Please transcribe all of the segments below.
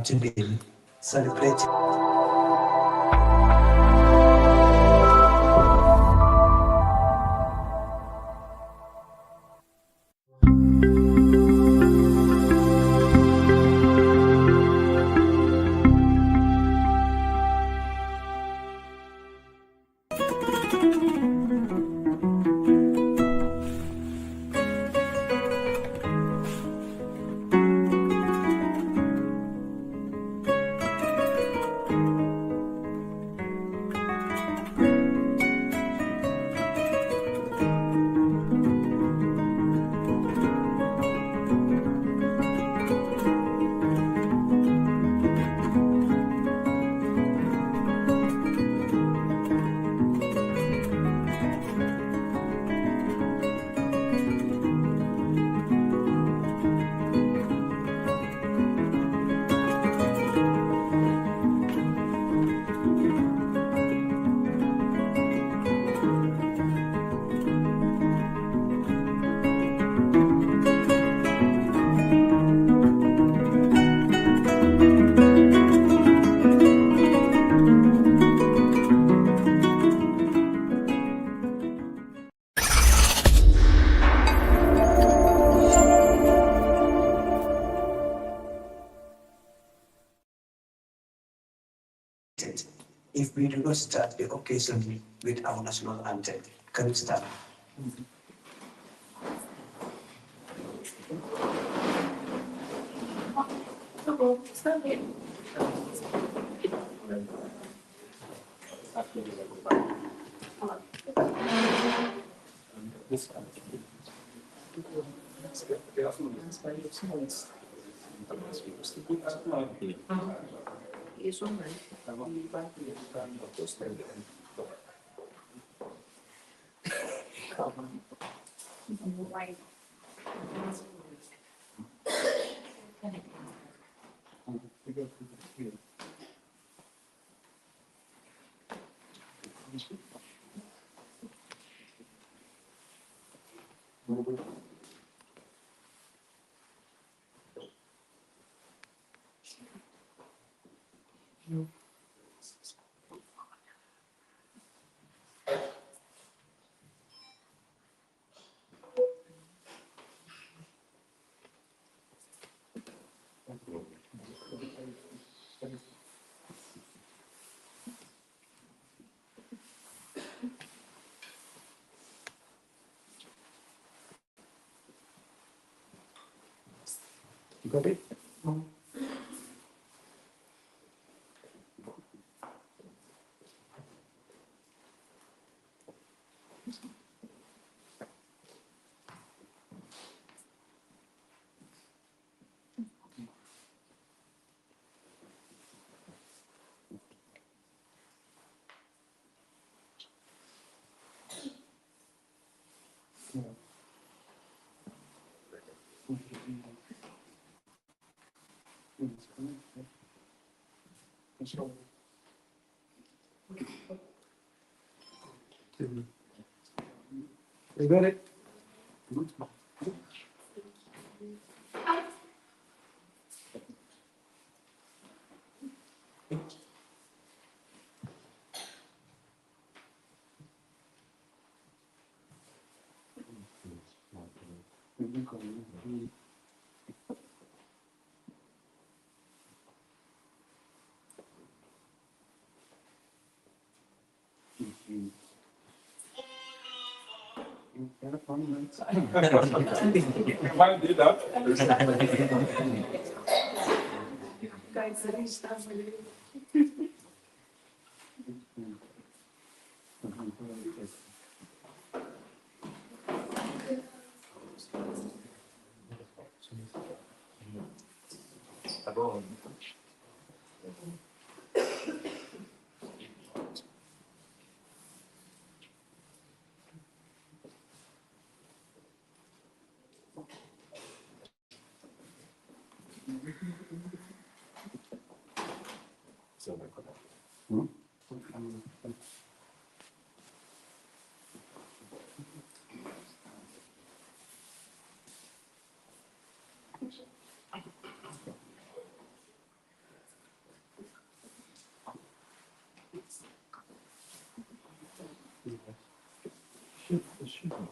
today, celebrating. If we do not start the occasion with our national anthem, can we start? You got it? You got it? Why do that?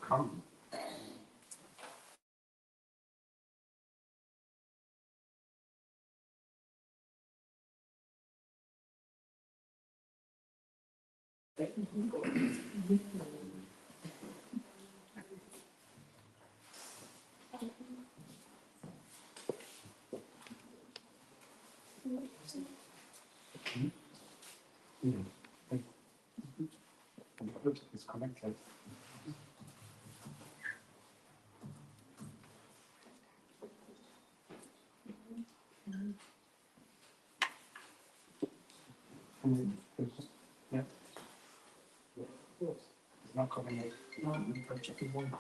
Come. It's connected. Yeah. It's not coming out. No, I'm checking one.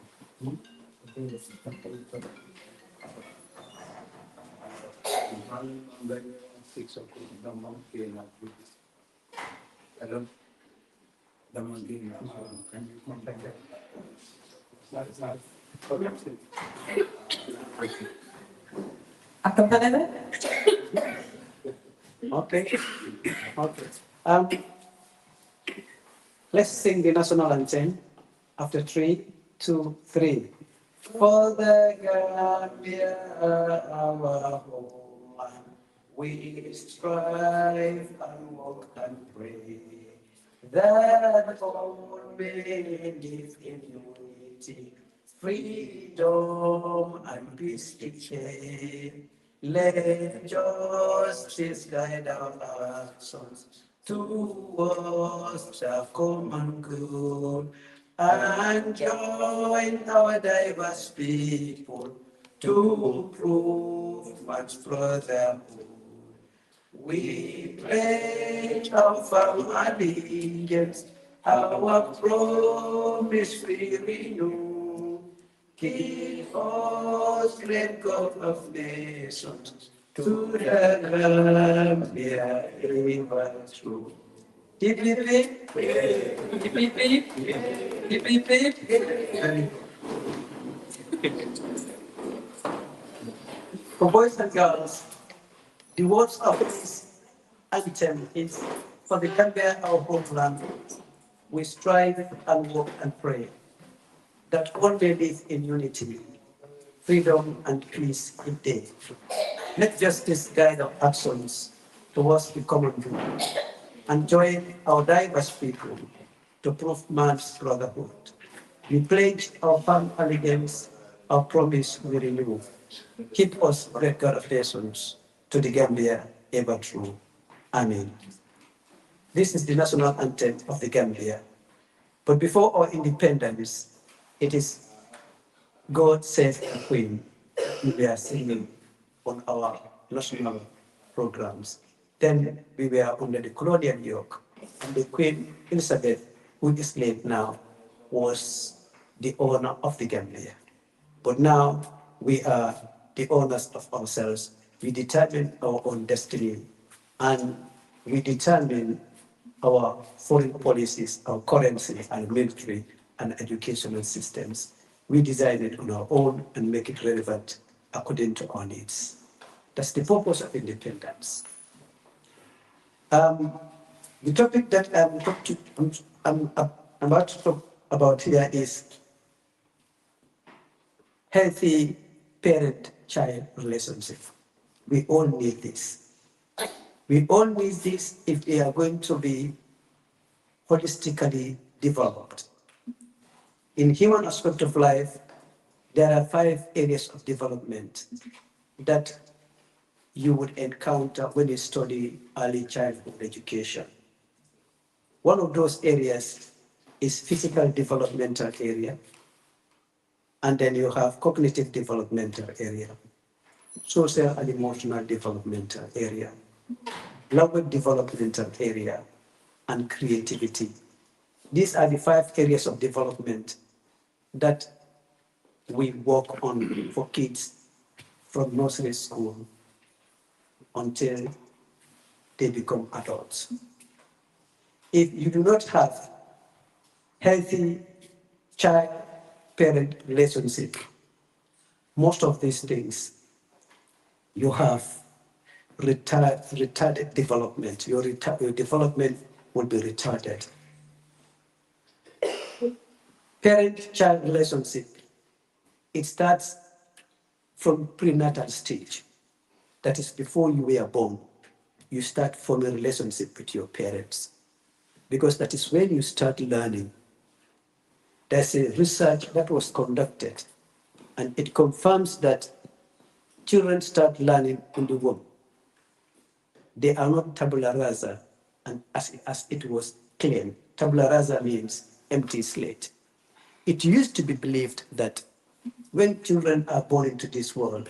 Hello? The monkey. Can you contact them? It's not. Okay. Okay. Let's sing the national anthem after 3, 2, 3. For the Gambia, our homeland, we strive and work and pray that all may live in unity, freedom and peace decay. Let justice guide our actions towards the common good, and join our diverse people to prove much brotherhood. We pledge our firm allegiance, our promise we renew. Give us great God of nations, to the Gambia ever true. Hip, hip, hip. Hip, hip, hip. Hip, hip, hip. For boys and girls, the words of this anthem is for the Gambia, our homeland. We strive and work and pray that all may live in unity, freedom and peace in day. Let justice guide our actions towards the common good, and join our diverse people to prove man's brotherhood. We pledge our firm allegiance, our promise we renew. Keep us, great God of nations, to the Gambia ever true. Amen. This is the national anthem of the Gambia. But before our independence, it is God Save the Queen we are singing on our national programs. Then we were under the colonial yoke, and the Queen Elizabeth, who is late now, was the owner of the Gambia. But now we are the owners of ourselves. We determine our own destiny, and we determine our foreign policies, our currency, and military and educational systems. We design it on our own and make it relevant according to our needs. That's the purpose of independence. The topic that I'm about to talk about here is healthy parent-child relationship. We all need this. We all need this if we are going to be holistically developed. In human aspect of life, there are 5 areas of development that you would encounter when you study early childhood education. One of those areas is physical developmental area, and then you have cognitive developmental area, social and emotional developmental area, language developmental area, and creativity. These are the 5 areas of development that we work on for kids from nursery school until they become adults. If you do not have healthy child-parent relationship, most of these things you have retarded development. Your development will be retarded. Parent-child relationship, it starts from prenatal stage. That is before you were born. You start forming a relationship with your parents because that is when you start learning. There's a research that was conducted and it confirms that children start learning in the womb. They are not tabula rasa, and as it was claimed, tabula rasa means empty slate. It used to be believed that when children are born into this world,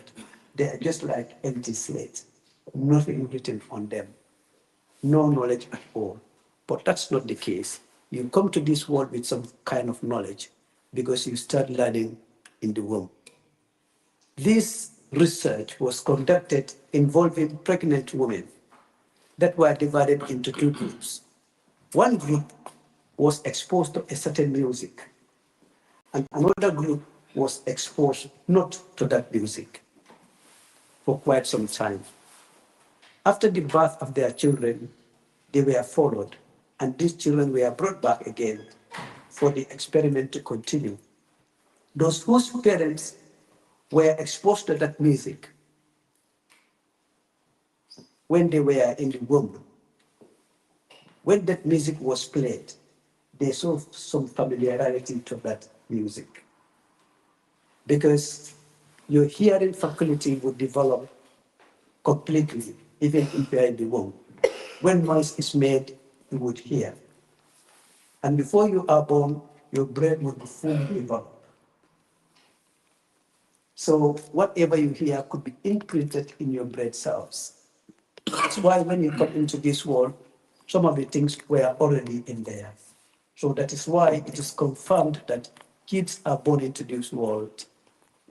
they are just like empty slates, nothing written on them, no knowledge at all. But that's not the case. You come to this world with some kind of knowledge because you start learning in the womb. This research was conducted involving pregnant women that were divided into two groups. One group was exposed to a certain music, and another group was exposed not to that music for quite some time. After the birth of their children, they were followed, and these children were brought back again for the experiment to continue. Those whose parents were exposed to that music when they were in the womb, when that music was played, they saw some familiarity to that music. Because your hearing faculty would develop completely, even if you are in the womb. When noise is made, you would hear. And before you are born, your brain would be fully developed. So whatever you hear could be imprinted in your brain cells. That's why when you come into this world, some of the things were already in there. So that is why it is confirmed that kids are born into this world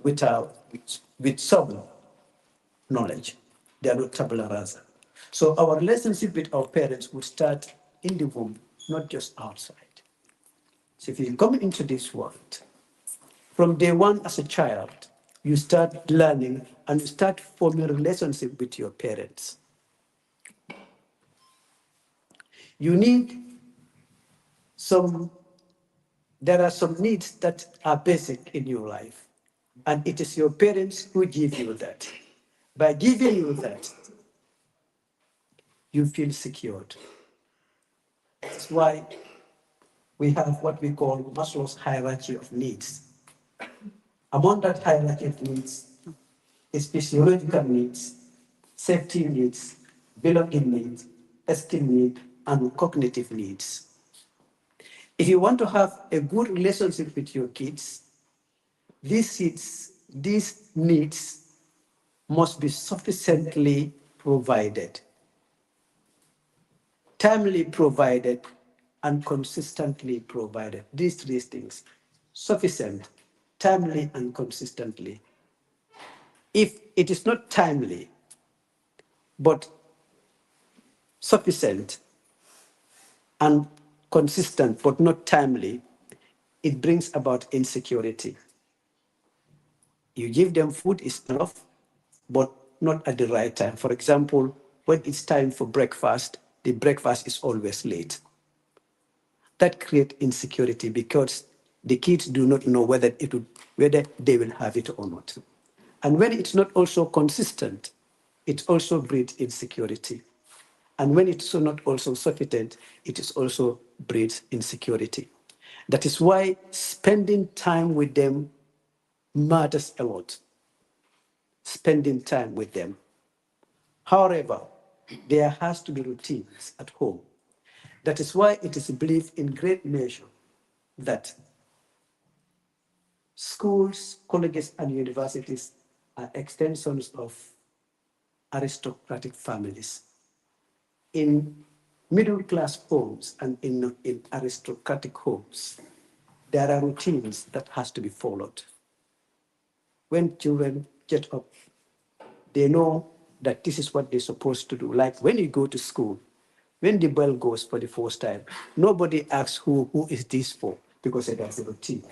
with some knowledge. They are not tabula rasa. So our relationship with our parents would start in the womb, not just outside. So if you come into this world, from day one as a child, you start learning and you start forming a relationship with your parents. You need there are some needs that are basic in your life, and it is your parents who give you that. By giving you that, you feel secured. That's why we have what we call Maslow's hierarchy of needs. Among that hierarchy of needs is physiological needs, safety needs, belonging needs, esteem need, and cognitive needs. If you want to have a good relationship with your kids, these needs must be sufficiently provided, timely provided, and consistently provided. These three things: sufficient, timely, and consistently. If it is not timely, but sufficient and consistent, but not timely, it brings about insecurity. You give them food is enough, but not at the right time. For example, when it's time for breakfast, the breakfast is always late. That creates insecurity because the kids do not know whether they will have it or not. And when it's not also consistent, it also breeds insecurity. And when it's not also sufficient, it is also breeds insecurity. That is why spending time with them matters a lot. Spending time with them. However, there has to be routines at home. That is why it is believed in great measure that schools, colleges, and universities are extensions of aristocratic families. In middle-class homes and in aristocratic homes, there are routines that has to be followed. When children get up, they know that this is what they're supposed to do. Like when you go to school, when the bell goes for the first time, nobody asks who is this for, because there's a routine.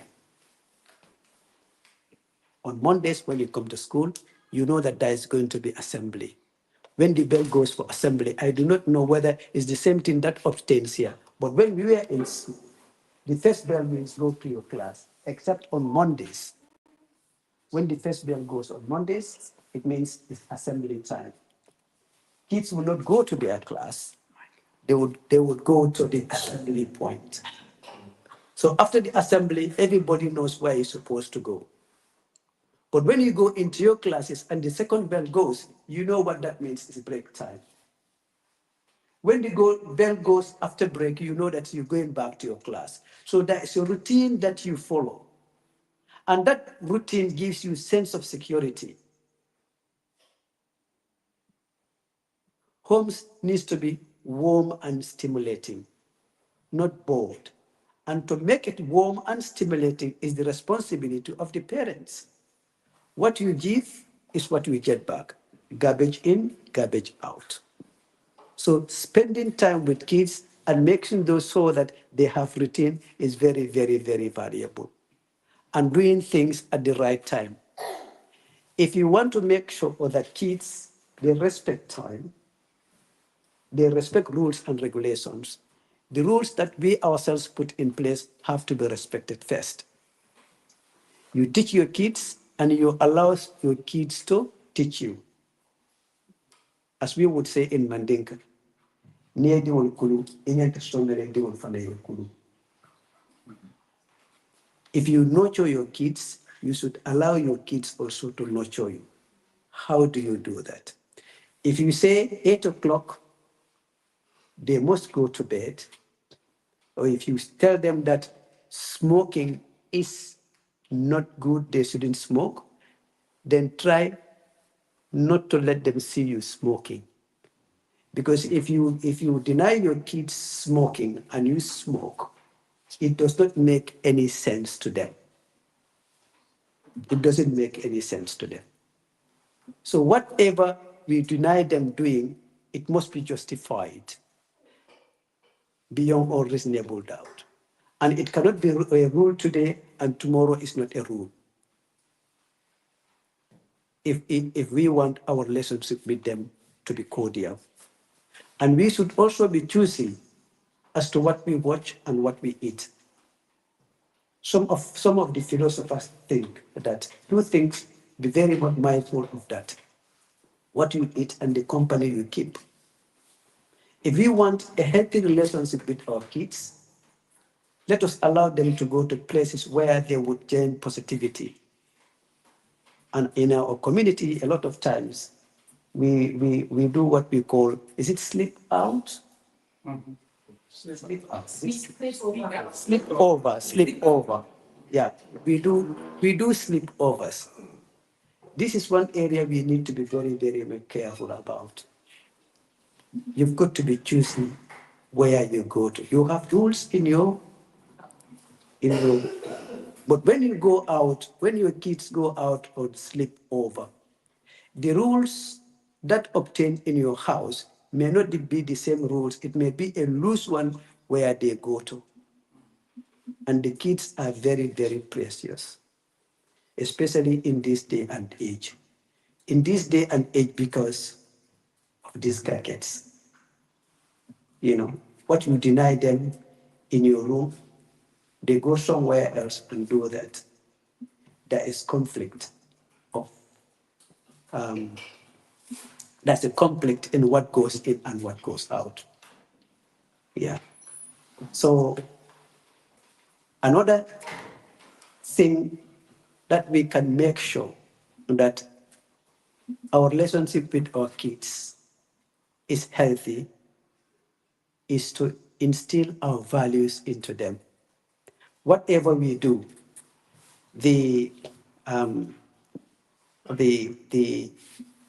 On Mondays, when you come to school, you know that there is going to be assembly. When the bell goes for assembly, I do not know whether it's the same thing that obtains here. But when we were in school, The first bell means go to your class, except on Mondays. When the first bell goes on Mondays, it means it's assembly time. Kids will not go to their class. They would go to the assembly point. So after the assembly, everybody knows where you're supposed to go. But when you go into your classes and the second bell goes, you know what that means. It's break time. When the bell goes after break, you know that you're going back to your class. So that's a routine that you follow. And that routine gives you a sense of security. Homes needs to be warm and stimulating, not bored. And to make it warm and stimulating is the responsibility of the parents. What you give is what you get back. Garbage in, garbage out. So spending time with kids and making those so that they have routine is very, very, very valuable. And doing things at the right time. If you want to make sure that kids, they respect time, they respect rules and regulations, the rules that we ourselves put in place have to be respected first. You teach your kids and you allow your kids to teach you. As we would say in Mandinka, if you nurture your kids, you should allow your kids also to nurture you. How do you do that? If you say 8 o'clock, they must go to bed, or if you tell them that smoking is not good, they shouldn't smoke, then try not to let them see you smoking. Because if you deny your kids smoking and you smoke, it does not make any sense to them. It doesn't make any sense to them. So whatever we deny them doing, it must be justified beyond all reasonable doubt. And it cannot be a rule today and tomorrow is not a rule. If we want our relationship with them to be cordial. And we should also be choosy as to what we watch and what we eat. Some of the philosophers think that two things, be very mindful of that. What you eat and the company you keep. If we want a healthy relationship with our kids, let us allow them to go to places where they would gain positivity. And in our community, a lot of times, we do what we call, is it sleep out? Mm-hmm. Sleep out. Sleep over. Yeah, we do sleepovers. This is one area we need to be very, very careful about. You've got to be choosing where you go to. You have rules in your, but when you go out, when your kids go out or sleep over, the rules that obtain in your house may not be the same rules. It may be a loose one where they go to. And the kids are very, very precious, especially in this day and age. In this day and age, because of these gadgets. What you deny them in your room, they go somewhere else and do that. There is conflict of, there's a conflict in what goes in and what goes out. Yeah. So another thing that we can make sure that our relationship with our kids is healthy is to instill our values into them. Whatever we do, the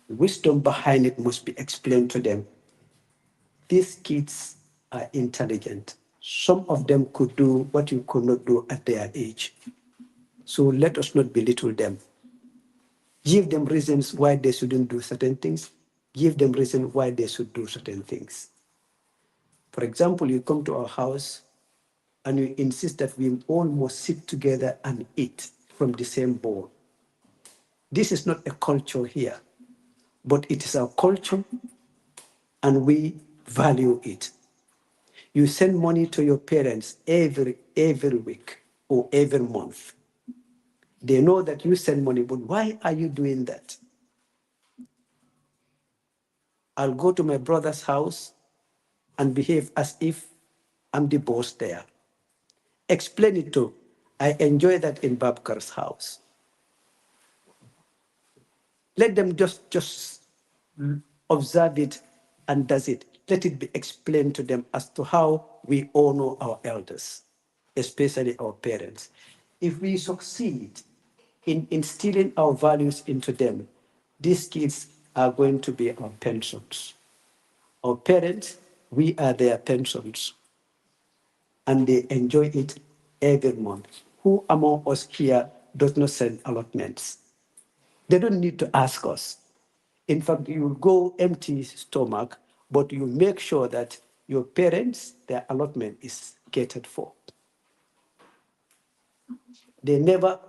wisdom behind it must be explained to them. These kids are intelligent. Some of them could do what you could not do at their age. So let us not belittle them. Give them reasons why they shouldn't do certain things. Give them reasons why they should do certain things. For example, you come to our house and you insist that we all must sit together and eat from the same bowl. This is not a culture here, but it is our culture and we value it. You send money to your parents every week or every month. They know that you send money, but why are you doing that? I'll go to my brother's house and behave as if I'm the boss there. Explain it to. I enjoy that in Babkar's house. Let them just observe it and does it. Let it be explained to them as to how we honor our elders, especially our parents. If we succeed in instilling our values into them, these kids are going to be our pensions. Our parents, we are their pensions, and they enjoy it every month. Who among us here does not send allotments? They don't need to ask us. In fact, you will go empty stomach, but you make sure that your parents, their allotment is catered for. They never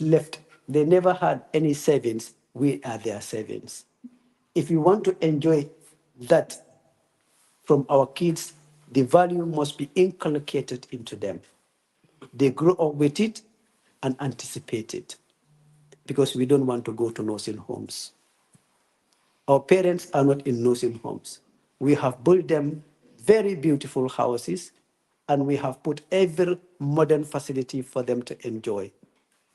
left, they never had any savings. We are their savings. If you want to enjoy that from our kids, the value must be inculcated into them. They grow up with it and anticipate it, because we don't want to go to nursing homes. Our parents are not in nursing homes. We have built them very beautiful houses, and we have put every modern facility for them to enjoy,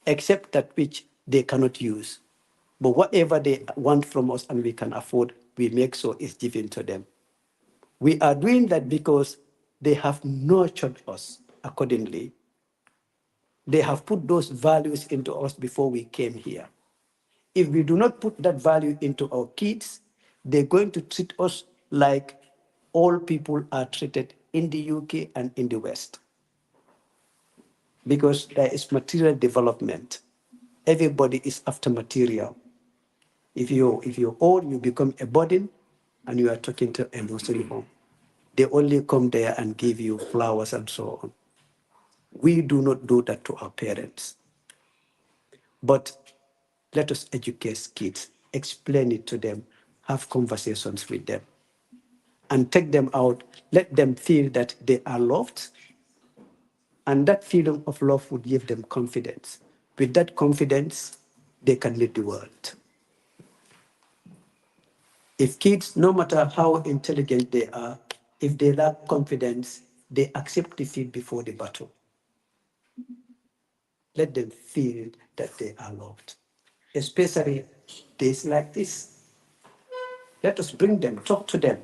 except that which they cannot use. But whatever they want from us and we can afford, we make sure it's given to them. We are doing that because they have nurtured us accordingly. They have put those values into us before we came here. If we do not put that value into our kids, they're going to treat us like all people are treated in the UK and in the West. Because there is material development. Everybody is after material. If you're old, you become a burden, and you are talking to a nursing home. They only come there and give you flowers and so on. We do not do that to our parents. But let us educate kids, explain it to them, have conversations with them, and take them out. Let them feel that they are loved, and that feeling of love would give them confidence. With that confidence, they can lead the world. If kids, no matter how intelligent they are, if they lack confidence, they accept defeat before the battle. Let them feel that they are loved, especially days like this. Let us bring them, talk to them.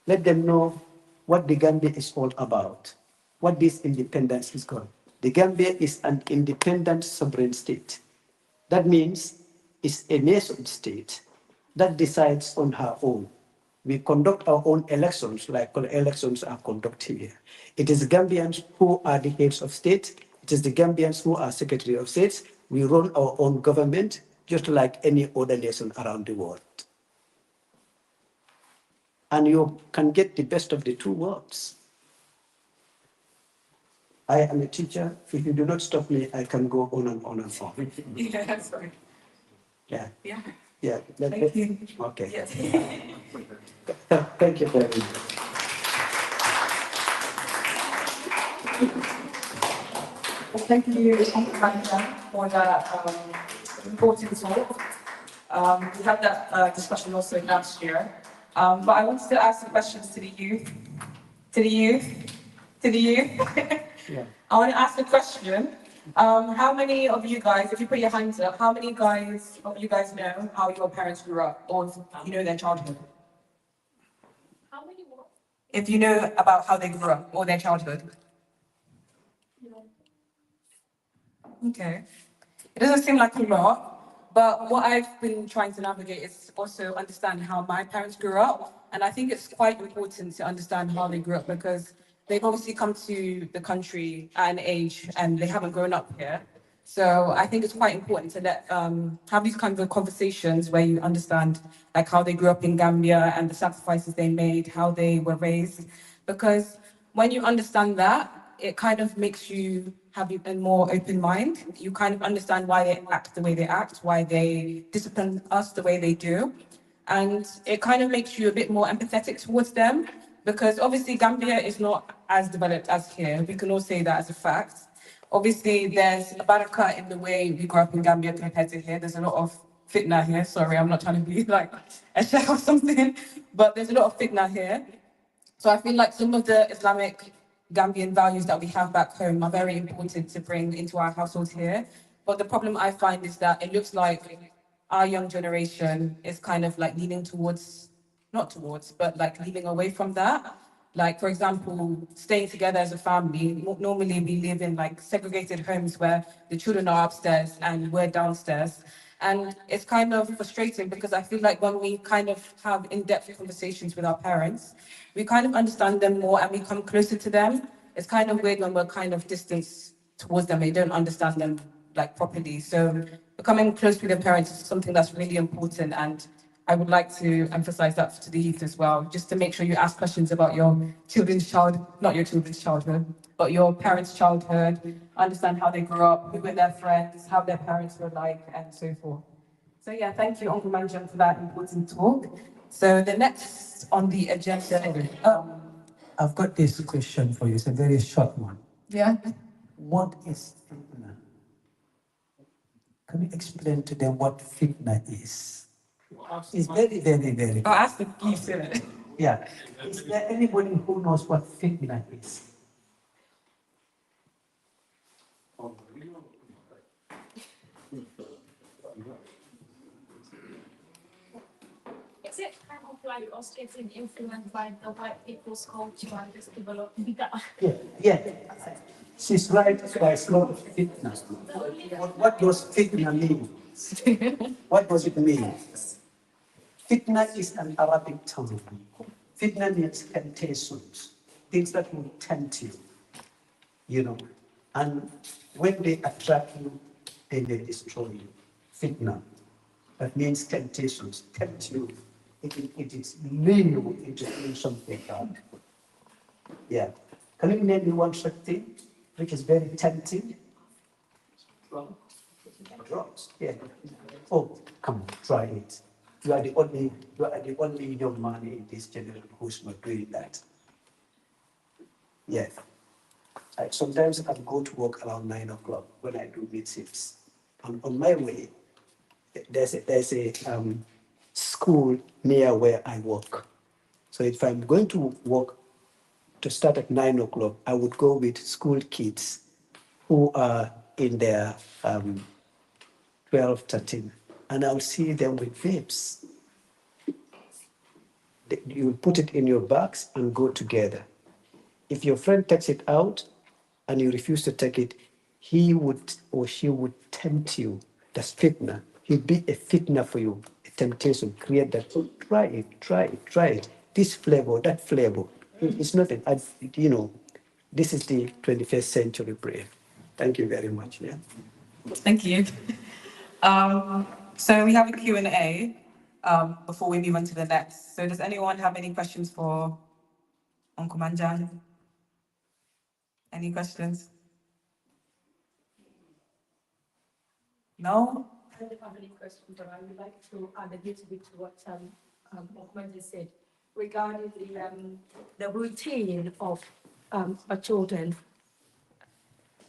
Let them know what the Gambia is all about, what this independence is called. The Gambia is an independent sovereign state. That means it's a nation state that decides on her own. We conduct our own elections like elections are conducted here. It is Gambians who are the heads of state. It is the Gambians who are secretary of states. We run our own government just like any other nation around the world. And you can get the best of the two worlds. I am a teacher. If you do not stop me, I can go on and on and on. Yeah, that's right. Yeah. Yeah. Yeah. Thank you. Okay. Yes. Thank you very much. Well, thank you, Commander, for that important talk. We had that discussion also last year. But I wanted to ask some questions to the youth. To the youth. To the youth. Yeah. I want to ask a question. How many of you guys, if you put your hands up, how many guys of you guys know how your parents grew up, or you know their childhood? How many what? If you know about how they grew up or their childhood. Okay. It doesn't seem like a lot, but what I've been trying to navigate is also understand how my parents grew up. And I think it's quite important to understand how they grew up because they've obviously come to the country at an age and they haven't grown up here. So I think it's quite important to let have these kinds of conversations where you understand like how they grew up in Gambia and the sacrifices they made, how they were raised. Because when you understand that, it kind of makes you have a more open mind. You kind of understand why they act the way they act, why they discipline us the way they do. and it kind of makes you a bit more empathetic towards them, because obviously Gambia is not as developed as here. We can all say that as a fact. Obviously, there's a barakah in the way we grew up in Gambia compared to here. There's a lot of fitna here. Sorry, I'm not trying to be like a sheikh or something, but there's a lot of fitna here. So I feel like some of the Islamic Gambian values that we have back home are very important to bring into our households here. But the problem I find is that it looks like our young generation is kind of like leaning towards, not towards, but like leaning away from that. Like, for example, staying together as a family. Normally, we live in like segregated homes where the children are upstairs and we're downstairs. And it's kind of frustrating because I feel like when we kind of have in-depth conversations with our parents, we kind of understand them more and we come closer to them. It's kind of weird when we're kind of distanced towards them and you don't understand them like properly. So becoming close with your parents is something that's really important, and I would like to emphasize that to the youth as well, just to make sure you ask questions about your not your children's childhood, but your parents' childhood, understand how they grew up, who were their friends, how their parents were like, and so forth. So yeah, thank you, Uncle Manjam, for that important talk. So the next on the agenda, I've got this question for you. It's a very short one. yeah. What is fitna? Can you explain to them what fitna is? It's very, very, very. I'll ask the youth in it. Yeah. Is there anybody who knows what fitna is? Is it kind of like us getting influenced by the white people's culture and just developing bigger? Yeah. She's right. By slow fitna. What does fitna mean? What does it mean? Fitna is an Arabic term. Fitna means temptations, things that will tempt you, And when they attract you, then they destroy you. Fitna. That means temptations, tempt you. It is lean you into doing something bad. Yeah. Can you name me one such thing which is very tempting? Drugs. Yeah. Oh, come on, try it. You are the only young man in this generation who's not doing that. Yes. Sometimes I go to work around 9 o'clock when I do mid shifts. On my way, there's a school near where I work. So if I'm going to work to start at 9 o'clock, I would go with school kids who are in their 12, 13, and I'll see them with vapes. You put it in your bags and go together. If your friend takes it out and you refuse to take it, he would or she would tempt you. That's fitna. He'll be a fitna for you, a temptation. Create that. Oh, try it, try it, try it. This flavor, that flavor. It's not this is the 21st century brain. Thank you very much. Yeah. Thank you. So we have a Q&A before we move on to the next. So does anyone have any questions for Uncle Manjan? Any questions? No? I don't have any questions, but I would like to add a little bit to what Ahmed just said regarding the routine of our children.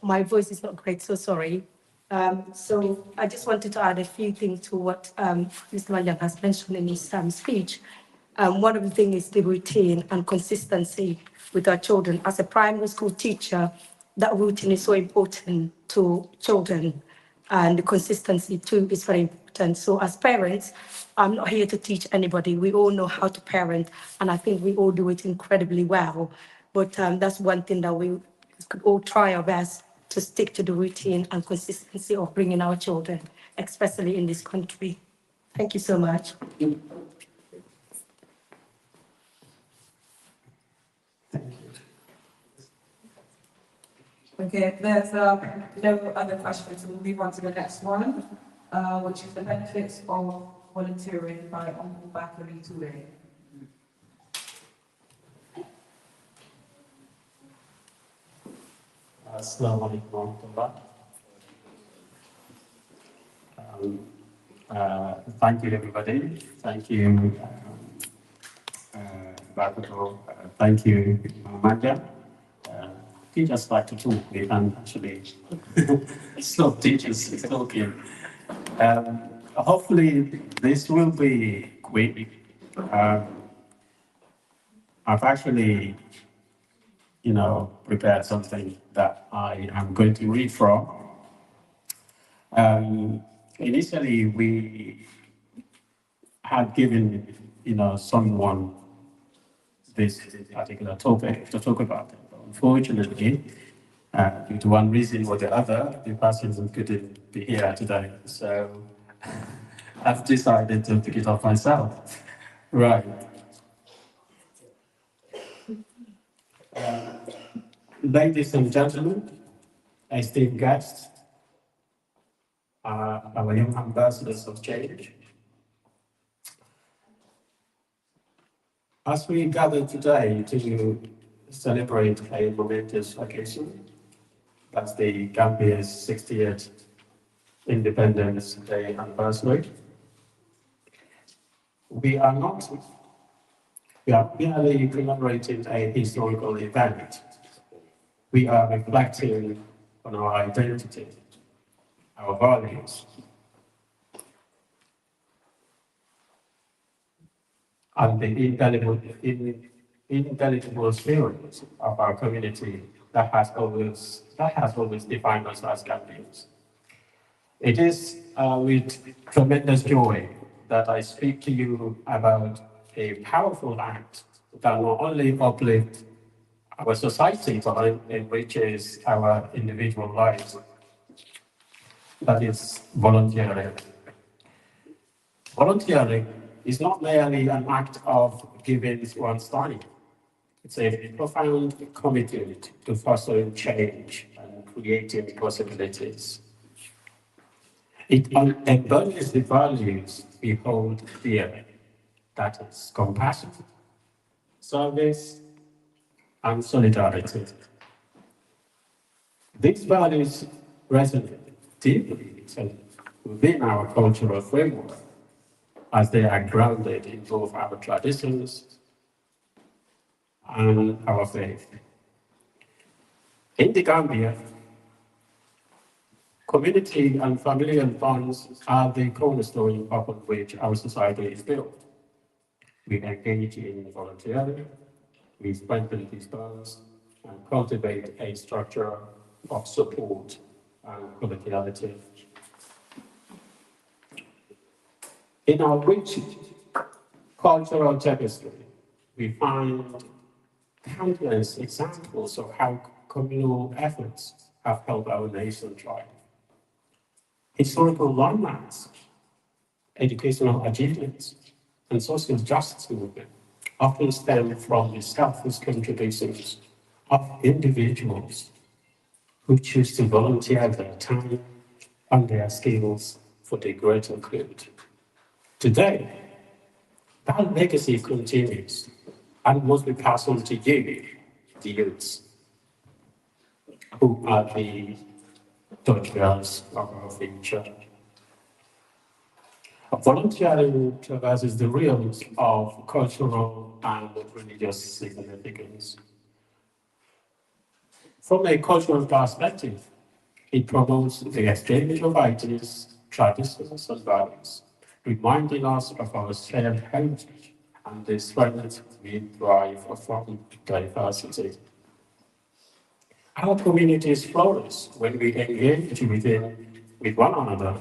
My voice is not great, so sorry. So I just wanted to add a few things to what Mr. Manjan has mentioned in his speech. One of the things is the routine and consistency with our children. As a primary school teacher, that routine is so important to children, and the consistency too is very important. So as parents, I'm not here to teach anybody. We all know how to parent, and I think we all do it incredibly well. But that's one thing that we could all try our best to stick to the routine and consistency of bringing our children, especially in this country. Thank you so much. Okay, if there's no other questions, we'll move on to the next one, which is the benefits of volunteering by Uncle Bakari Toure. Assalamu alaikum warahmatullah. Thank you, everybody. Thank you, Barbato. Thank you, Manja. Teachers like to talk. They can actually stop teachers talking. Hopefully, this will be quick. Um, I've actually, prepared something that I am going to read from. Initially, we had given, someone this particular topic to talk about it. But unfortunately, due to one reason or the other, the person couldn't be here today. So I've decided to pick it up myself. Right. Ladies and gentlemen, esteemed guests, our young ambassadors of change, as we gather today to celebrate a momentous occasion, that's the Gambia's 60th Independence Day anniversary, we are merely commemorating a historical event. We are reflecting on our identity, our values, and the indelible spirit of our community that has always defined us as Gambians. It is with tremendous joy that I speak to you about a powerful act that not only uplifts our society but enriches our individual lives. That is volunteering. Volunteering is not merely an act of giving one's time. It's a profound commitment to fostering change and creating possibilities. It embodies the values we hold dear, that is compassion, service, and solidarity. These values resonate deeply within our cultural framework as they are grounded in both our traditions and our faith. In the Gambia, community and familial bonds are the cornerstone upon which our society is built. We engage in volunteering, we strengthen these bonds, and cultivate a structure of support and collegiality. In our rich cultural tapestry, we find countless examples of how communal efforts have helped our nation thrive. Historical landmarks, educational achievements, and social justice movement often stem from the selfless contributions of individuals who choose to volunteer their time and their skills for the greater good. Today, that legacy continues and must be passed on to you, the youths, who are the torchbearers of our future. Volunteering traverses the realms of cultural and religious significance. From a cultural perspective, it promotes the exchange of ideas, traditions, and values, reminding us of our shared heritage and the strength we derive from diversity. Our communities flourish when we engage with one another,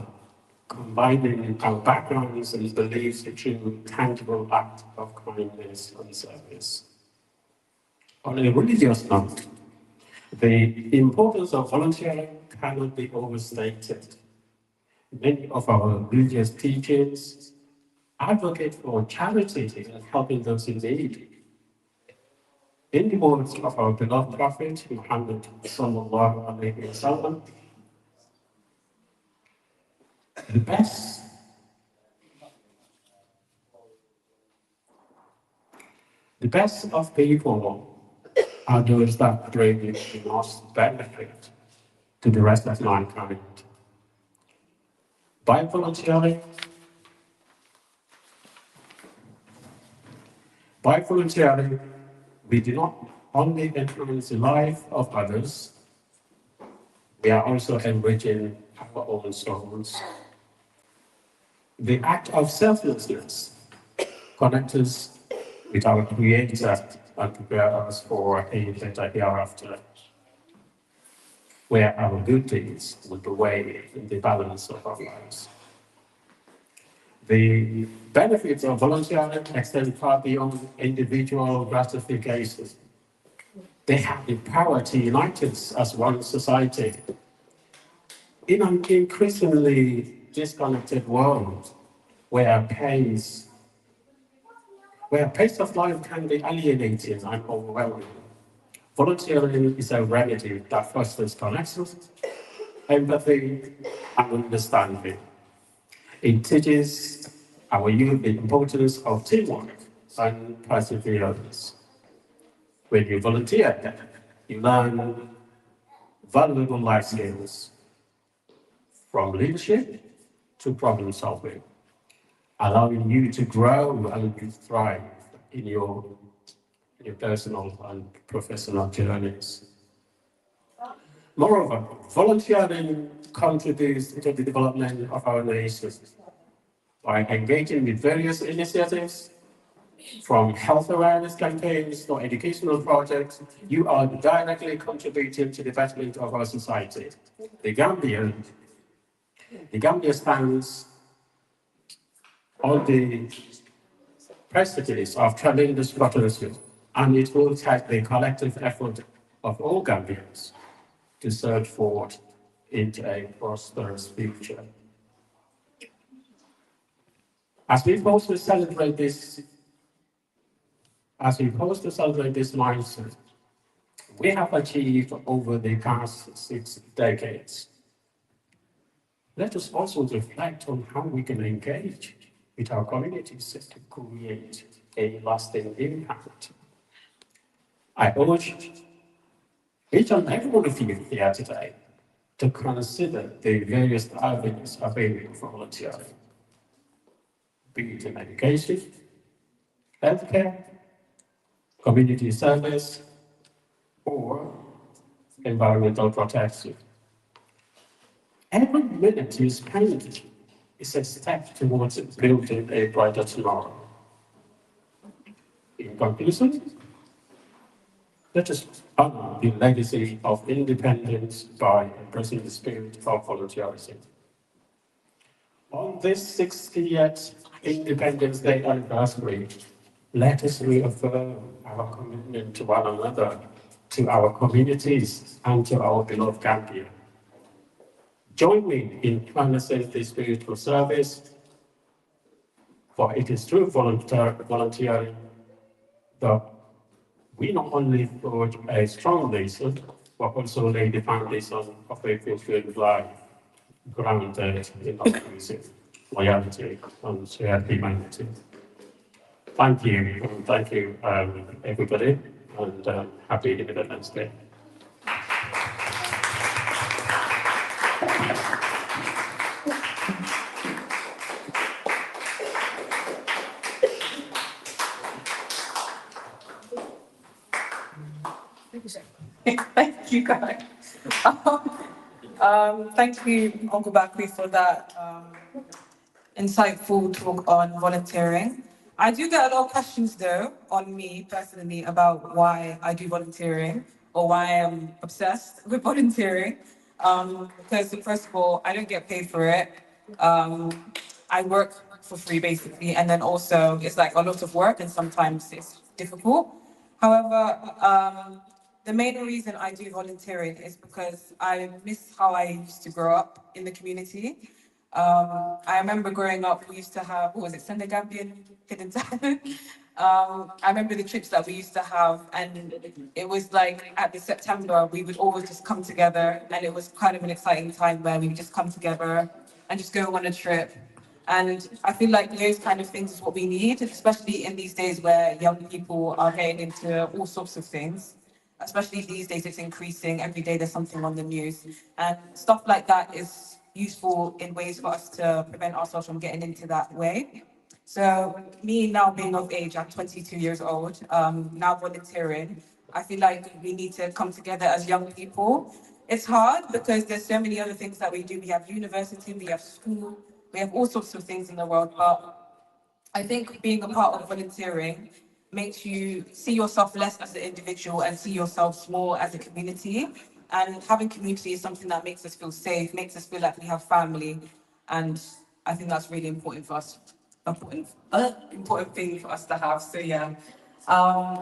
combining our backgrounds and beliefs through tangible acts of kindness and service. On a religious note, the importance of volunteering cannot be overstated. Many of our religious teachings advocate for charity and helping those in need. In the words of our beloved Prophet Muhammad sallallahu alaihi wasallam, the best of people are those that bring the most benefit to the rest of mankind. By volunteering, By volunteering, we do not only influence the life of others, we are also enriching our own souls. The act of selflessness connects us with our Creator and prepare us for a better hereafter, where our good deeds will be weighed in the balance of our lives. The benefits of volunteering extend far beyond individual gratification. They have the power to unite us as one society. In an increasingly disconnected world, where pace of life can be alienating and overwhelming, volunteering is a remedy that fosters connection, empathy, and understanding. It teaches our youth the importance of teamwork and perseverance. When you volunteer, you learn valuable life skills from leadership to problem solving, allowing you to grow and thrive in your personal and professional journeys. Moreover, volunteering contributes to the development of our nation by engaging with various initiatives, from health awareness campaigns to educational projects. You are directly contributing to the betterment of our society. The Gambia stands on the precipice of tremendous potential, and it will take the collective effort of all Gambians to search forward into a prosperous future. As we pause to celebrate this milestone, we have achieved over the past 6 decades. Let us also reflect on how we can engage with our communities to create a lasting impact. I urge each and every one of you here today to consider the various avenues available for volunteering, be it in education, healthcare, community service, or environmental protection. Every minute you spend is a step towards building a brighter tomorrow. In conclusion, let us honor the legacy of independence by embracing the spirit of volunteerism. On this 60th Independence Day anniversary, let us reaffirm our commitment to one another, to our communities, and to our beloved Gambia. Join me in harnessing the spiritual service, for it is through volunteering that we not only forge a strong nation, but also lay the foundation of a fulfilled life, grounded in inclusive loyalty and shared humanity. Thank you, and thank you, everybody, and happy Independence Day. Thank you, guys. Thank you, Uncle Bakri, for that insightful talk on volunteering. I do get a lot of questions, though, on me personally about why I do volunteering or why I'm obsessed with volunteering. Because, first of all, I don't get paid for it. I work for free, basically, and then also it's like a lot of work, and sometimes it's difficult. However, the main reason I do volunteering is because I miss how I used to grow up in the community. I remember growing up, we used to have, what was it, Sunday Gambian hidden talent. I remember the trips that we used to have, and it was like at the September, we would always just come together, and it was kind of an exciting time where we would just come together and just go on a trip. And I feel like those kind of things is what we need, especially in these days where young people are getting into all sorts of things. Especially these days, it's increasing. Every day there's something on the news. And stuff like that is useful in ways for us to prevent ourselves from getting into that way. So me now being of age, I'm 22 years old, now volunteering, I feel like we need to come together as young people. It's hard because there's so many other things that we do. We have university, we have school, we have all sorts of things in the world, but I think being a part of volunteering makes you see yourself less as an individual and see yourselves more as a community. And having community is something that makes us feel safe, makes us feel like we have family. And I think that's really important for us. Important thing for us to have. So yeah.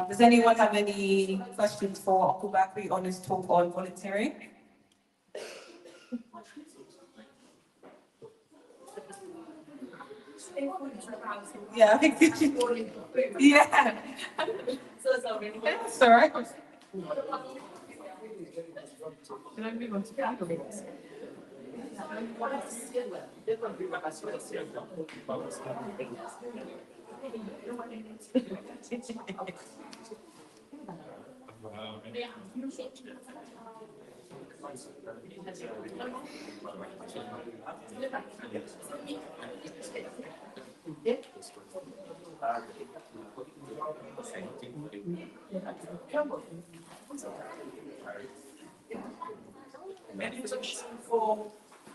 Does anyone have any questions for Uncle Bakri on his talk on volunteering? Yeah, I think yeah. So sorry. Sorry.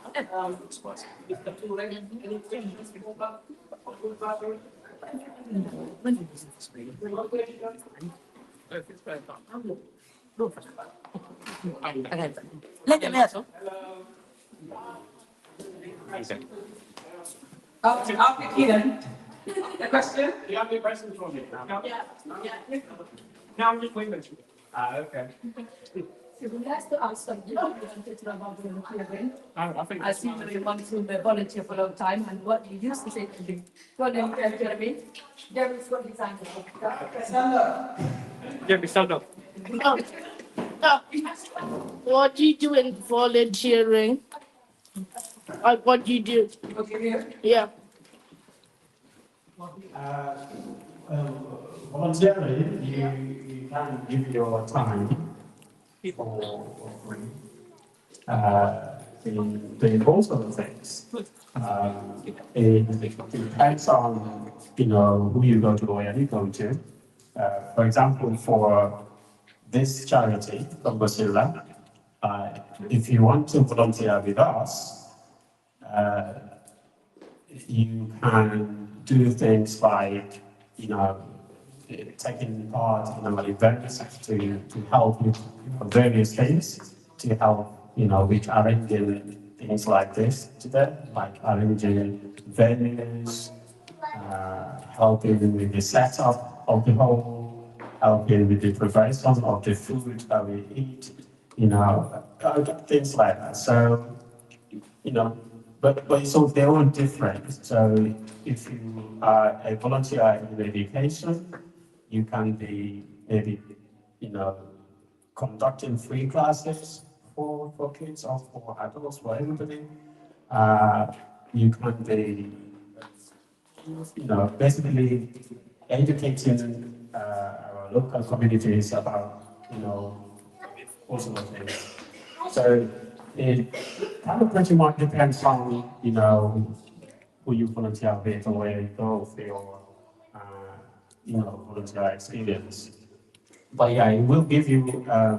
For Mr. Ture, any questions for Bakri? Let them answer. I'll pick Ian. The question? Do you have any questions for me? Yeah. No, I'm just waiting. Okay. So we have to ask some about volunteering. I think I see you want to volunteer for a long time, and what you used to say to me. What do you Jeremy? Jeremy's what designed the book. Jeremy, stand up. What do you do in volunteering? Like, what do you do? Yeah. Voluntarily, you can give your time for free in doing all sorts of things. It depends on, who you go to or where you go to. For example, for this charity, Kombo Sillah, if you want to volunteer with us, you can do things like, taking part in our events to help with various things, to help, with arranging things like this today, like arranging venues, helping with the setup of the home, helping with the preparation of the food that we eat, things like that. So, but so they're all different. So if you are a volunteer in education, you can be maybe, conducting free classes for kids or for adults, for everybody. You can be, basically educating our local communities about, all sorts of things. So it kind of pretty much depends on, who you volunteer with or where you go for your, volunteer experience. But yeah, it will give you a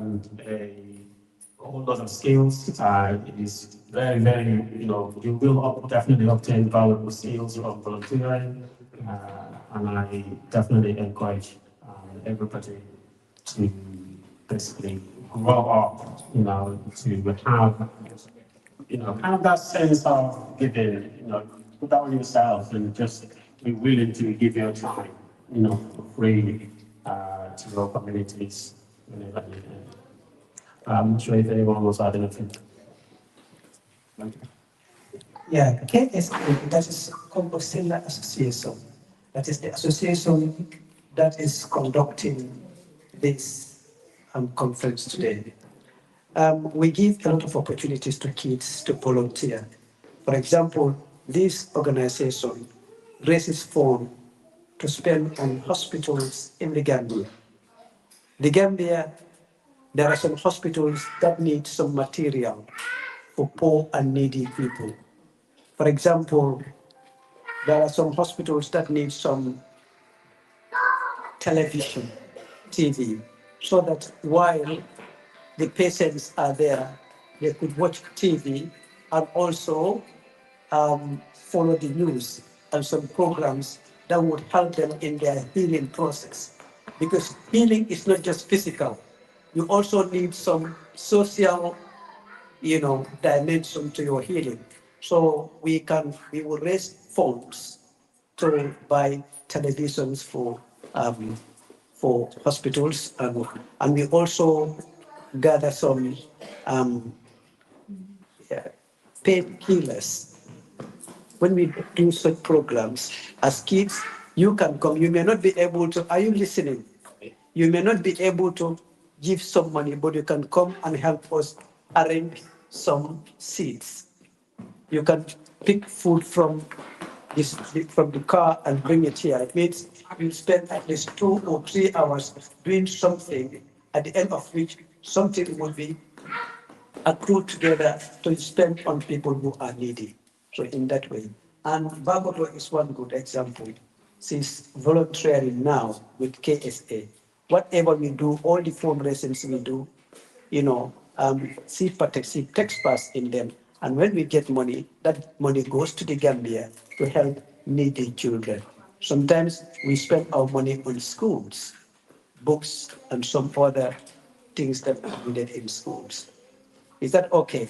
whole lot of skills. It is very, very, you will definitely obtain valuable skills from volunteering. And I definitely encourage everybody to basically grow up, to have, kind of that sense of giving, put down yourself and just be willing to give your time, for free to your communities whenever you can. I'm not sure if anyone was adding anything. Yeah, KSA, that is Kombo Sillah Association. That is the association that is conducting this conference today. We give a lot of opportunities to kids to volunteer. For example, this organization raises funds to spend on hospitals in the Gambia. The Gambia, there are some hospitals that need some material for poor and needy people. For example, There are some hospitals that need some television, TV, so that while the patients are there, they could watch TV and also follow the news and some programs that would help them in their healing process. Because healing is not just physical, you also need some social, dimension to your healing. So we will raise funds to buy televisions for hospitals, and we also gather some um, yeah, paid healers. When we do such programs, as kids, you can come. You may not be able to. Are you listening? You may not be able to give some money, but you can come and help us arrange some seats. You can pick food from the car and bring it here. It means you spend at least 2 or 3 hours doing something, at the end of which something will be accrued together to spend on people who are needy. So in that way. And Bagoto is one good example. Since volunteering now with KSA, whatever we do, all the fundraisings we do, see experts in them. And when we get money, that money goes to the Gambia to help needy children. Sometimes we spend our money on schools, books, and some other things that are needed in schools. Is that okay?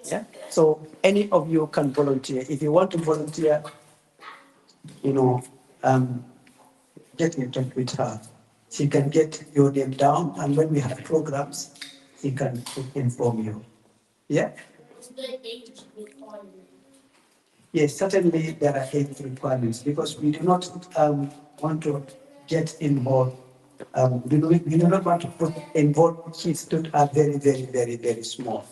Yeah. So any of you can volunteer. If you want to volunteer, you know, um, get in touch with her. She can get your name down, and when we have programs, she can inform you. Yeah. Yes, certainly there are age requirements because we do not want to get involved. We do not want to put involved kids that are very, very, very, very small.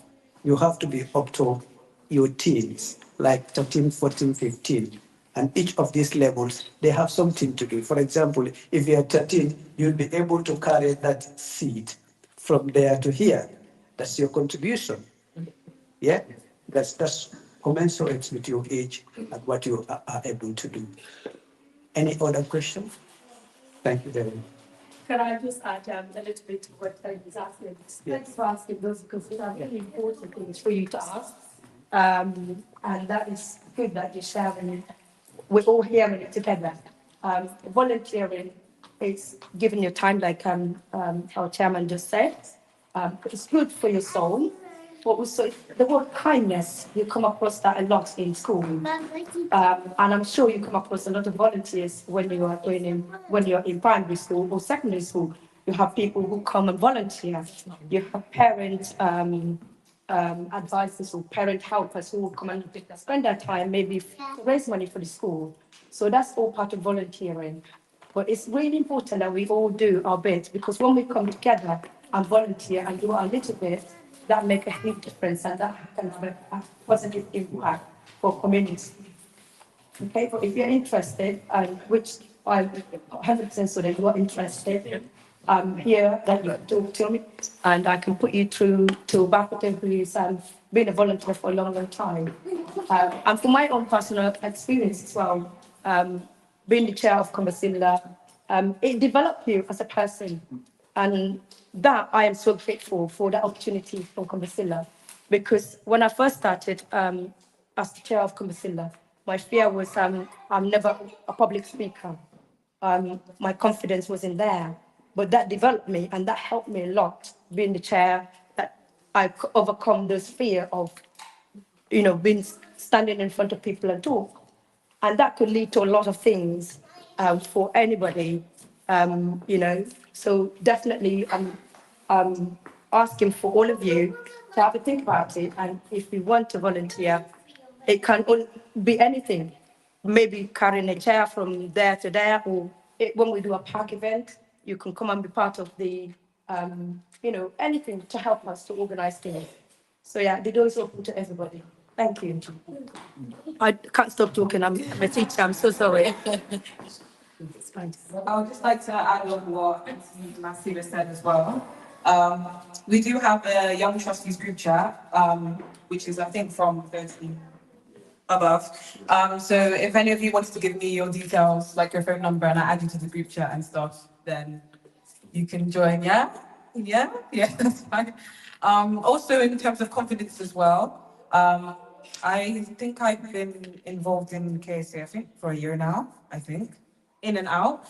You have to be up to your teens, like 13, 14, 15. And each of these levels, they have something to do. For example, if you're 13, you'll be able to carry that seed from there to here. That's your contribution. Yeah, that's commensurate with your age and what you are able to do. Any other question? Thank you very much. Can I just add a little bit to what Tony is asking? Thanks for asking those because these are really important things for you to ask. And that is good that you're sharing. We're all hearing it together. Volunteering is giving your time, like our chairman just said. It's good for your soul. But also the word kindness, you come across that a lot in school. And I'm sure you come across a lot of volunteers when you are when you're in primary school or secondary school. You have people who come and volunteer. You have parent advisors or parent helpers who will come and spend their time maybe to raise money for the school. So that's all part of volunteering. But it's really important that we all do our bit because when we come together and volunteer and do our little bit, that makes a big difference and that can have a positive impact for communities. Okay, but if you're interested, which I'm 100% sure that you are interested, here that you talk to me, and I can put you through to Bakote, who is been a volunteer for a long, long time. And for my own personal experience as well, being the chair of Kombo Sillah, it developed you as a person. And that I am so grateful for that opportunity from Kombo Sillah. Because when I first started as the chair of Kombo Sillah, my fear was I'm never a public speaker. My confidence wasn't there. But that developed me and that helped me a lot, being the chair, that I could overcome this fear of, being standing in front of people and talk. And that could lead to a lot of things for anybody, So definitely I'm asking for all of you to have a think about it. And if you want to volunteer, it can be anything. Maybe carrying a chair from there to there, or when we do a park event, you can come and be part of the, anything to help us to organize things. So yeah, the door is open to everybody. Thank you. I can't stop talking. I'm a teacher. I'm so sorry. It's fine. I would just like to add on what Anthony Massiva said as well. We do have a Young Trustees group chat, which is, I think, from 13 above. So if any of you wanted to give me your details, like your phone number, and I add you to the group chat and stuff, then you can join. Yeah, yeah, that's fine. Also, in terms of confidence as well, I think I've been involved in KSA, I think, for a year now. I think in and out.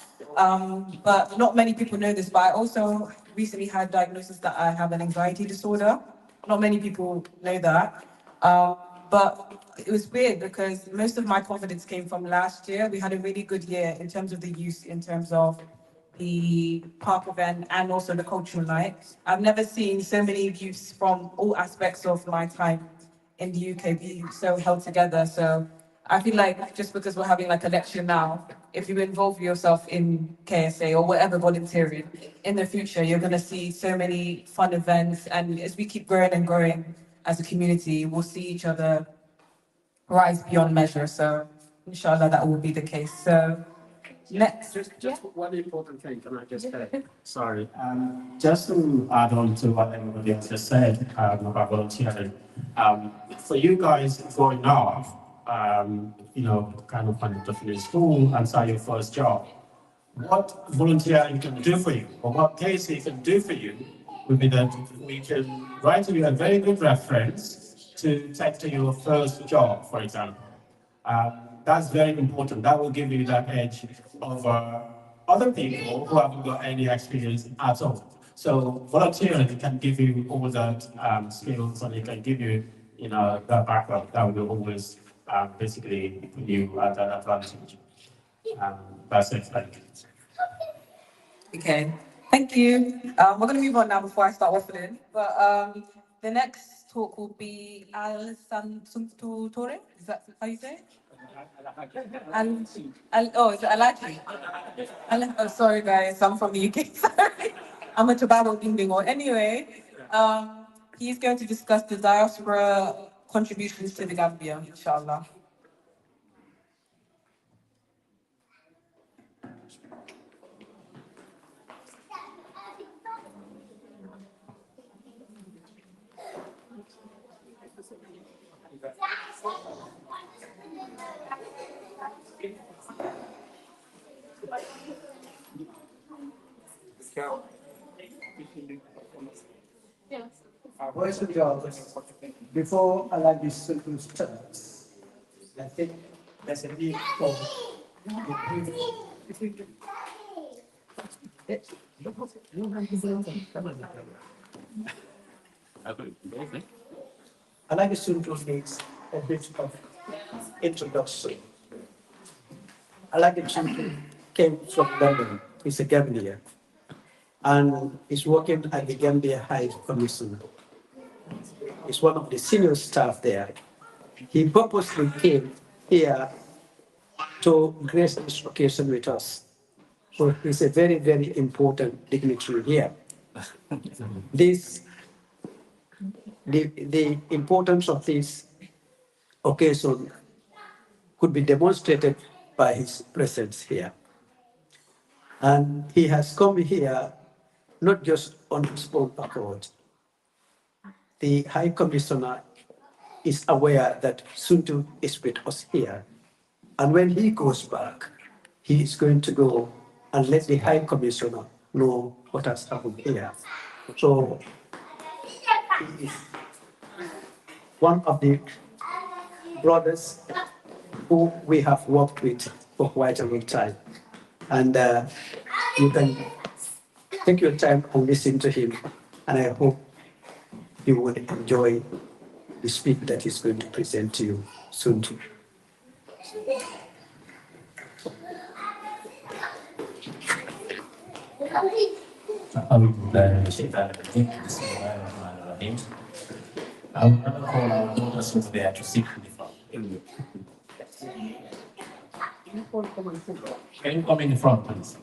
But not many people know this, but I also recently had diagnosis that I have an anxiety disorder. Not many people know that. But it was weird because most of my confidence came from last year. We had a really good year in terms of the youth, in terms of the park event and also the cultural night. I've never seen so many youths from all aspects of my time in the UK be so held together. So I feel like just because we're having like a lecture now, if you involve yourself in KSA or whatever volunteering in the future, you're going to see so many fun events. And as we keep growing and growing as a community, we'll see each other rise beyond measure. So inshallah, that will be the case. So next. Just one important thing, can I just say? Sorry. Just to add on to what everybody else has said about volunteering, for you guys going off, kind of when you finish school and start your first job, what volunteering can do for you, or what KC can do for you, would be that we can write you a very good reference to take to your first job, for example. That's very important. That will give you that edge over other people who haven't got any experience at all. So volunteering can give you all that skills, and it can give you, that background that will always basically put you at an advantage. That's it. Thank you. Okay, thank you. We're going to move on now before I start waffling. But the next talk will be Al Santuntore. Is that how you say it? Is it Alaji? Sorry guys, I'm from the UK. Sorry. I'm a Tobago Bingo. Anyway, he's going to discuss the diaspora contributions to the Gambia, inshallah. Boys and girls, before I like this to start, I think there's a need for I like the student needs a bit of introduction. I like the student came from London, he's a Gambian, and he's working at the Gambia High Commission. He's one of the senior staff there. He purposely came here to grace this occasion with us. So he's a very, very important dignitary here. The importance of this occasion could be demonstrated by his presence here. And he has come here not just on his own accord. The High Commissioner is aware that Suntu is with us here. And when he goes back, he is going to go and let the High Commissioner know what has happened here. So he is one of the brothers who we have worked with for quite a long time. And you can take your time and listen to him. And I hope you will enjoy the speech that he's going to present to you soon. I'm going to call our daughters over there to sit with us. Can you come in the front, please?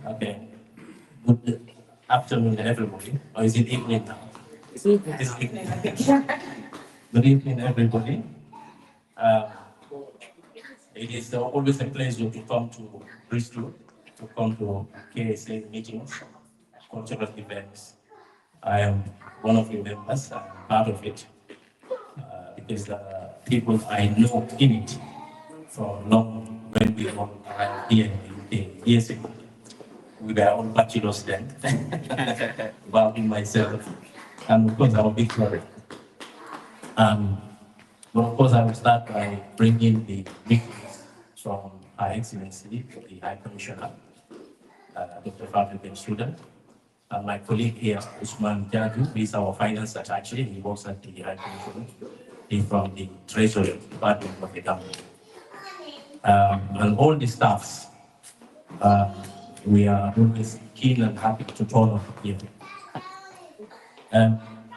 Okay. Good afternoon, everybody. Or is it evening now? It's evening. Good evening, everybody. Uh, it is always a pleasure to come to Bristol, to come to KSA meetings, cultural events. I am one of the members, I'm part of it, because people I know in it from long when we were here in the UK years ago. We were all bachelors then, involving myself, and of course I'm a big brother. But of course, I will start by bringing the greetings from Her Excellency, the High Commissioner, Dr. Fabio Bensouda, and my colleague here, Usman Jadu, is our finance attaché. He works at the High Commission. He's from the Treasury Department of the government. And all the staffs, we are always keen and happy to turn up here.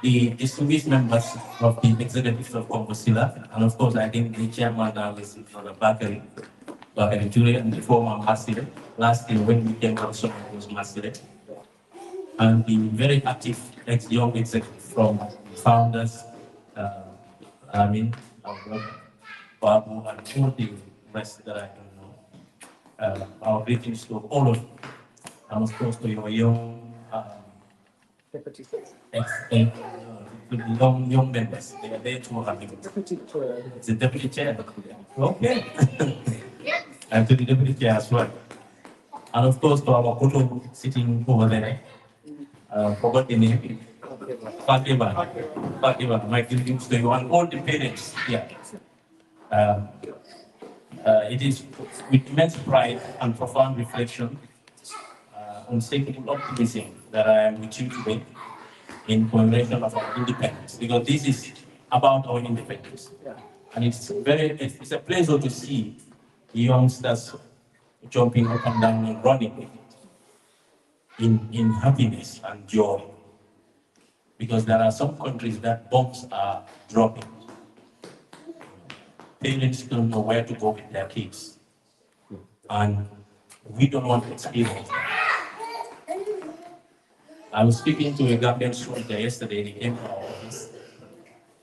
The distinguished members of the executive of Kombo Sillah, and of course, I think the chairman now is Brother Bakari Julia, and the former Masire. Last year, when we came also, it was Masire. And the very active young executive from founders, our brother Babu, and all the rest that I don't know. Our greetings to all of you, and of course to your young Deputy young members. They are there to have it. It's the deputy chair. Okay. And to the deputy chair as well. And of course to our photo sitting over there. Forgot the name. Fatima. My greetings to you and all the parents here. It is with immense pride and profound reflection, unshakable optimism that I am with you today in commemoration of our independence, because this is about our independence. And it's a pleasure to see youngsters jumping up and down and running in happiness and joy. Because there are some countries that bombs are dropping. Parents don't know where to go with their kids. And we don't want to experience that. I was speaking to a Gambian soldier yesterday. He came to our office.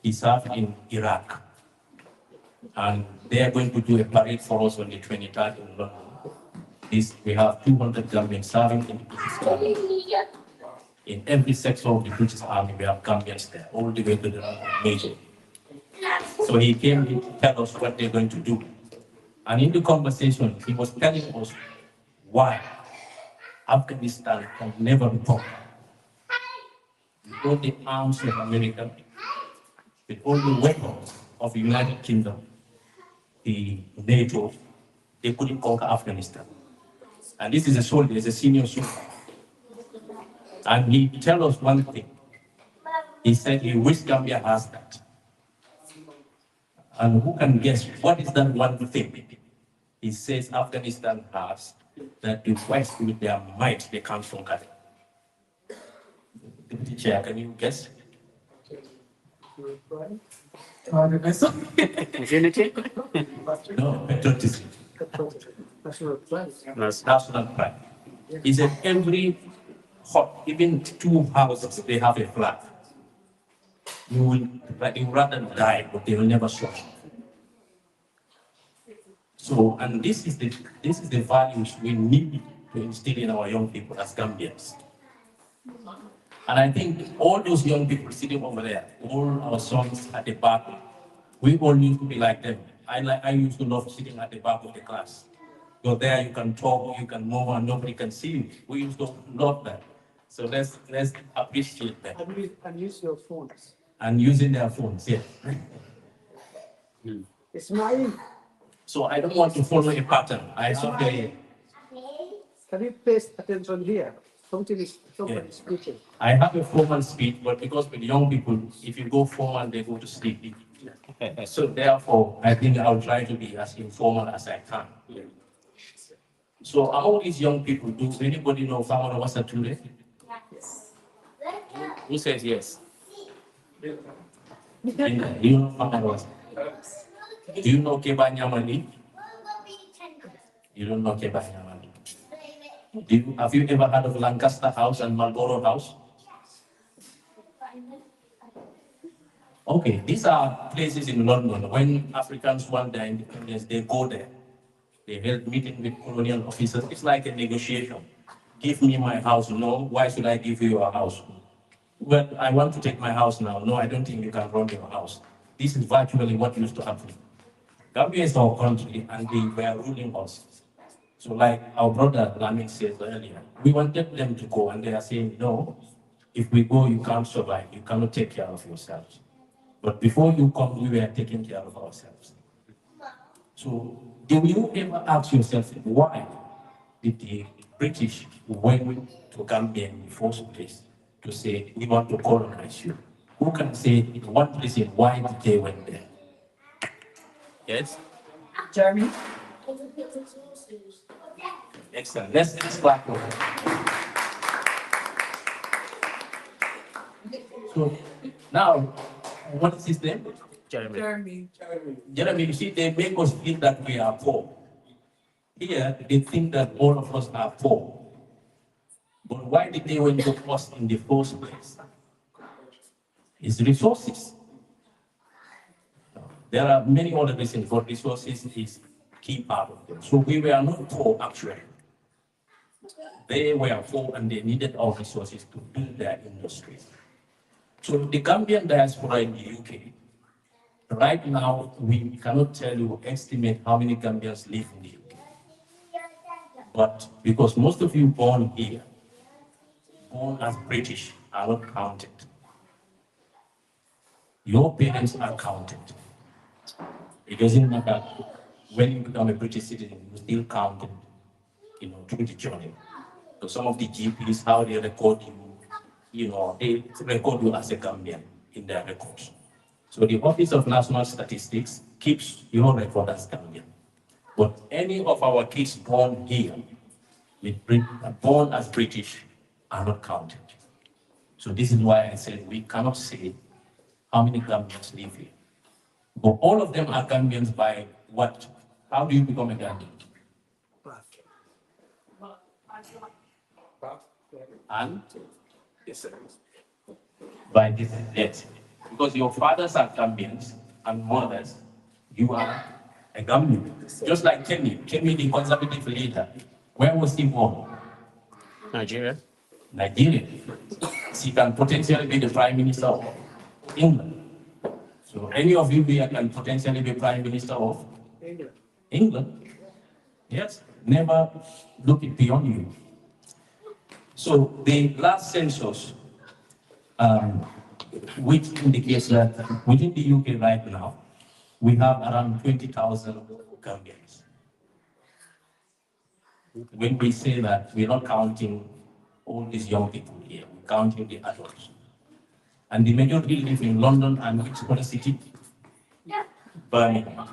He served in Iraq. And they are going to do a parade for us on the 23rd in London. We have 200 Gambians serving in the British Army. In every sector of the British Army, we have Gambians there, all the way to the rank of major. So he came in to tell us what they're going to do. And in the conversation, he was telling us why Afghanistan can never recover. With all the arms of America, with all the weapons of the United Kingdom, the NATO, they couldn't conquer Afghanistan. And this is a soldier, he's a senior soldier. And he tells us one thing. He said he wishes Gambia has that. And who can guess what is that one thing? He says Afghanistan has that the West with their might they can't conquer. Deputy Chair, can you guess? Unity? No, patriotism. National pride. National pride. He said every even two houses, they have a flag. You will rather die, but they will never show. So, and this is the values we need to instill in our young people as Gambians. And I think all those young people sitting over there, all our sons at the back, we all used to be like them. I used to love sitting at the back of the class. Go there, you can talk, you can move, and nobody can see you. We used to love that. So let's appreciate that. And use your phones. And using their phones, yeah. Ismail, So I don't want to follow a pattern. I have the. can you pay attention here? Somebody is speaking. I have a formal speech, but because with young people, if you go formal, they go to sleep. So therefore, I think I'll try to be as informal as I can. So among these young people, do anybody know Famara Wasature? Yes. Who says yes? Do you know Famara Wasature? Do you know Keba Nyamani? You don't know Keba Nyamani. Have you ever heard of Lancaster House and Marlborough House? Okay, these are places in London. When Africans want their independence, they go there. They held meeting with colonial officers. It's like a negotiation. Give me my house. No, why should I give you your house? Well, I want to take my house now. No, I don't think you can run your house. This is virtually what used to happen. Gambia is our country and they were ruling us. So like our brother Lamin said earlier, we wanted them to go and they are saying, no, if we go, you can't survive. You cannot take care of yourselves. But before you come, we were taking care of ourselves. So do you ever ask yourself, why did the British went to Gambia in the first place to say, we want to colonize you? Who can say in one reason why did they went there? Yes? Jeremy? Excellent. Let's clap for him. So now, what is his name? Jeremy. Jeremy, you see, they make us feel that we are poor. Here, they think that all of us are poor. But why did they went to us in the first place? It's resources. There are many other reasons, but resources is key part of them. So we were not poor, actually. They were poor and they needed our resources to build their industries. So the Gambian diaspora in the UK, right now, we cannot tell you, estimate how many Gambians live in the UK. But because most of you born here, born as British, are not counted. Your parents are counted. It doesn't matter when you become a British citizen, you still counted, through the journey. So some of the GPs, how they record you, they record you as a Gambian in their records. So the Office of National Statistics keeps your record as Gambian. But any of our kids born here, born as British, are not counted. So this is why I said we cannot say how many Gambians live here. But all of them are Gambians by what? How do you become a Gambian? And by this, yes. Because your fathers are Gambians and mothers, you are a Gambian. Just like Kemi, the conservative leader, where was he born? Nigeria. Nigeria. She can potentially be the Prime Minister of England. So any of you here can potentially be Prime Minister of England. Yes, never look it beyond you. So the last census, which indicates that within the UK right now, we have around 20,000 Gambians. When we say that, we're not counting all these young people here, we're counting the adults. And the majority live in London and which other city? Birmingham.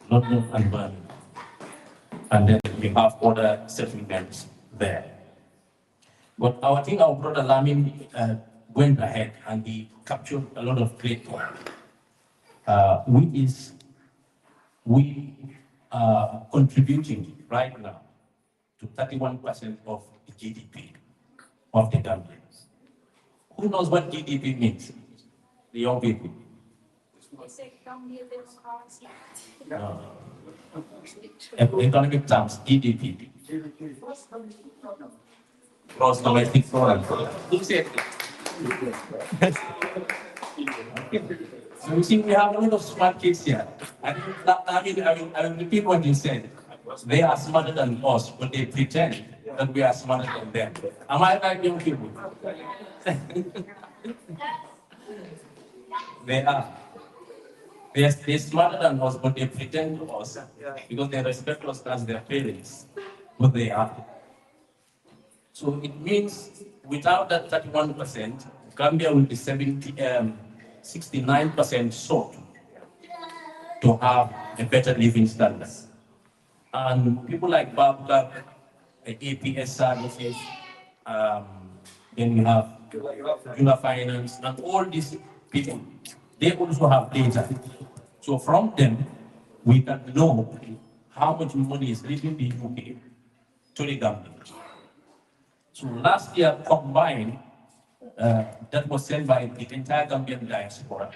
London and Birmingham. And then we have other settlements there. But our brother Lamin went ahead and he captured a lot of great points. We are contributing right now to 31% of the GDP of the Gambians. Who knows what GDP means? The young people. No. Economic terms, GDP. Gross domestic product. Who said it? So you see, we have a lot of smart kids here. I will repeat what you said. They are smarter than us, but they pretend that we are smarter than them. Am I right, young people? They are. They're smarter than us, but they pretend to us because they respect us as their parents, but they are. So it means without that 31%, Gambia will be 69% short to have a better living standard. And people like Babla, APS services, then we have Juna Finance, and all these people, they also have data. So from them, we can know how much money is leaving the UK to the Gambia. So last year combined, that was sent by the entire Gambian diaspora.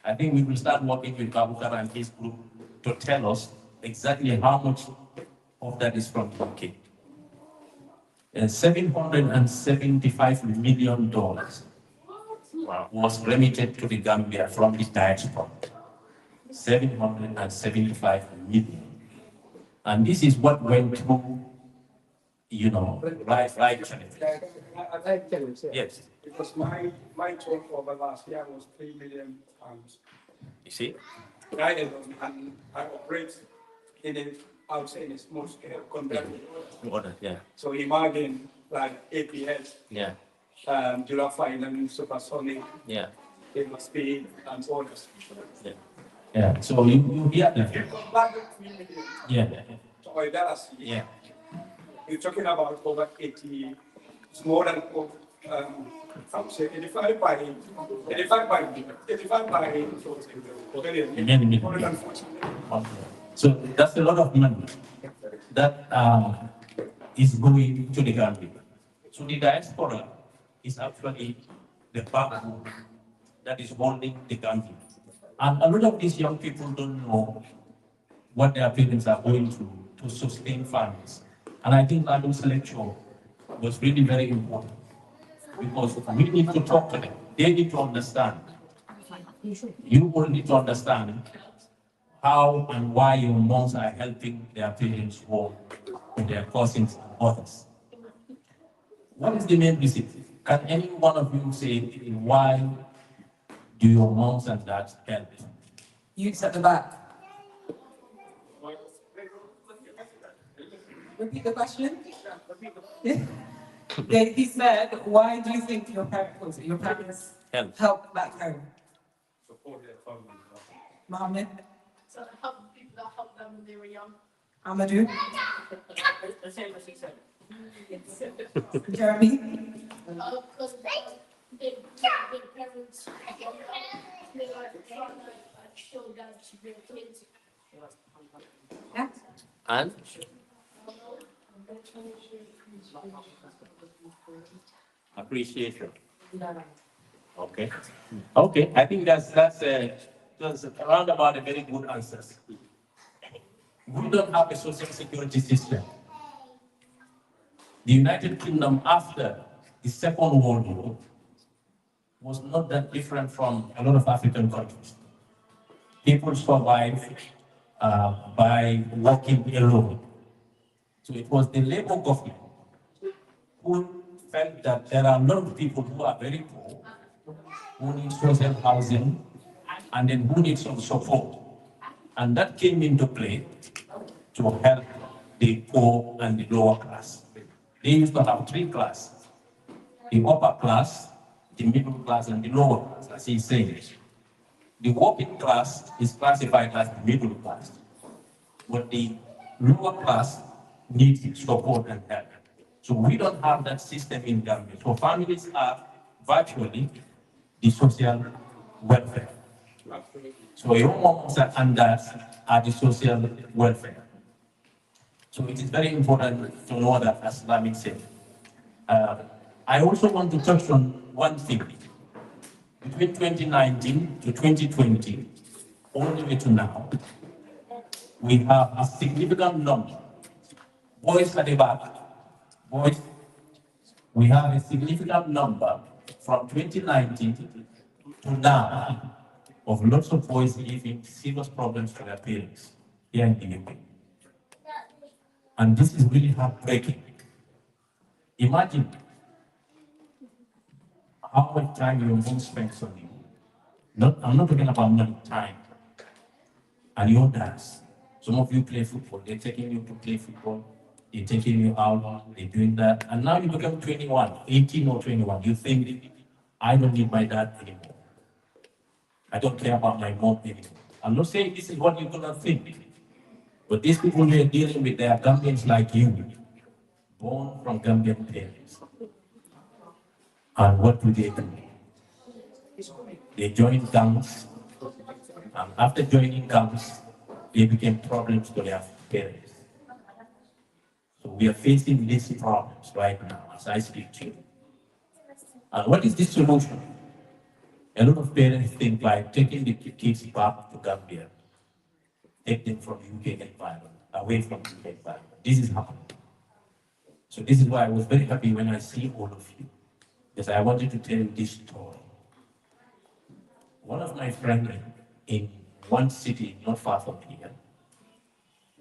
I think we will start working with Babukar and his group to tell us exactly how much of that is from the UK. $775 million was remitted to the Gambia from the diaspora. 775 million. And this is what went through, right challenge. Yes. Because my turnover last year was £3 million. You see? I alone, and I operate in a, I would say, in a small scale compared to Order, yeah. So imagine like APS, Yeah. Giraffe Island, Supersonic, Yeah. it must be, and others. Yeah. Yeah. So you hear that? Yeah. So that's, Yeah. you're talking about over 80, it's more than, I would say 85 by 40 Million. more than 40 million. Okay. So that's a lot of money that is going to the Gambia. So the diaspora is actually the backbone that is holding the country. And a lot of these young people don't know what their parents are going through to sustain families. And I think Lado's lecture was really very important because we need to talk to them. They need to understand. You will need to understand how and why your moms are helping their parents home with their cousins and others. What is the main reason? Can any one of you say why do your moms and dads help? Youths at the back. Repeat the question. He said, why do you think your parents help back home? Support their family. Mohammed? So help people that helped them when they were young. Amadou? The same as he said. Jeremy? Because their parents, they showed that to their kids. Yeah. And Appreciation. Okay. Okay. I think that's around about a very good answers. We don't have a social security system. The United Kingdom after the Second World War was not that different from a lot of African countries. People survived by working alone. So it was the Labour government who felt that there are a lot of people who are very poor, who need social housing, and then who need some support. And that came into play to help the poor and the lower class. They used to have three classes: the upper class, the middle class, and the lower class, as he says. The working class is classified as the middle class, but the lower class needs support and help. So we don't have that system in Gambia. So families are virtually the social welfare. So your moms and dads are the social welfare. So it is very important to know that, as Lamit said. I also want to touch on one thing. Between 2019 to 2020, all the way to now, we have a significant number. Boys at the back, boys, we have a significant number from 2019 to now of lots of boys living serious problems to their parents here in the UK. And this is really heartbreaking. Imagine how much time your mom spends on you. I'm not talking about money, time. And your dads. Some of you play football, they're taking you to play football, they're taking you out, they're doing that. And now you become 21, 18 or 21. You think, I don't need my dad anymore. I don't care about my mom anymore. I'm not saying this is what you're gonna think. But these people who are dealing with, they are Gambians like you, born from Gambian parents. And what do? They joined gangs, and after joining gangs, they became problems to their parents. So we are facing these problems right now as I speak to you. And what is this solution? A lot of parents think like taking the kids back to Gambia, take them from UK environment, away from UK environment. This is happening. So this is why I was very happy when I see all of you, because I wanted to tell you this story. One of my friends in one city not far from here,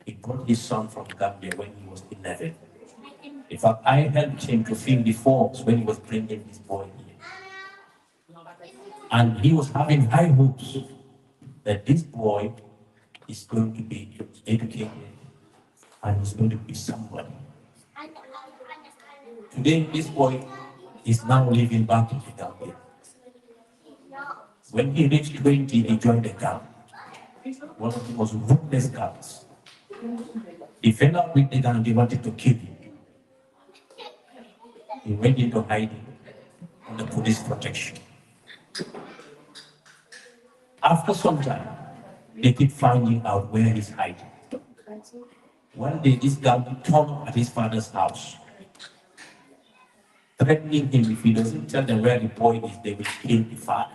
he brought his son from Gambia when he was 11. In fact, I helped him to fill the forms when he was bringing this boy here. And he was having high hopes that this boy is going to be educated and is going to be somebody. Today, this boy is now living back in the Gambia. When he reached 20, he joined the gang. One of the most ruthless gangs. He fell out with the gang, they wanted to kill him. He went into hiding under police protection. After some time, they keep finding out where he's hiding. One day, this gang turned up at his father's house, threatening him if he doesn't tell them where the boy is, they will kill the father.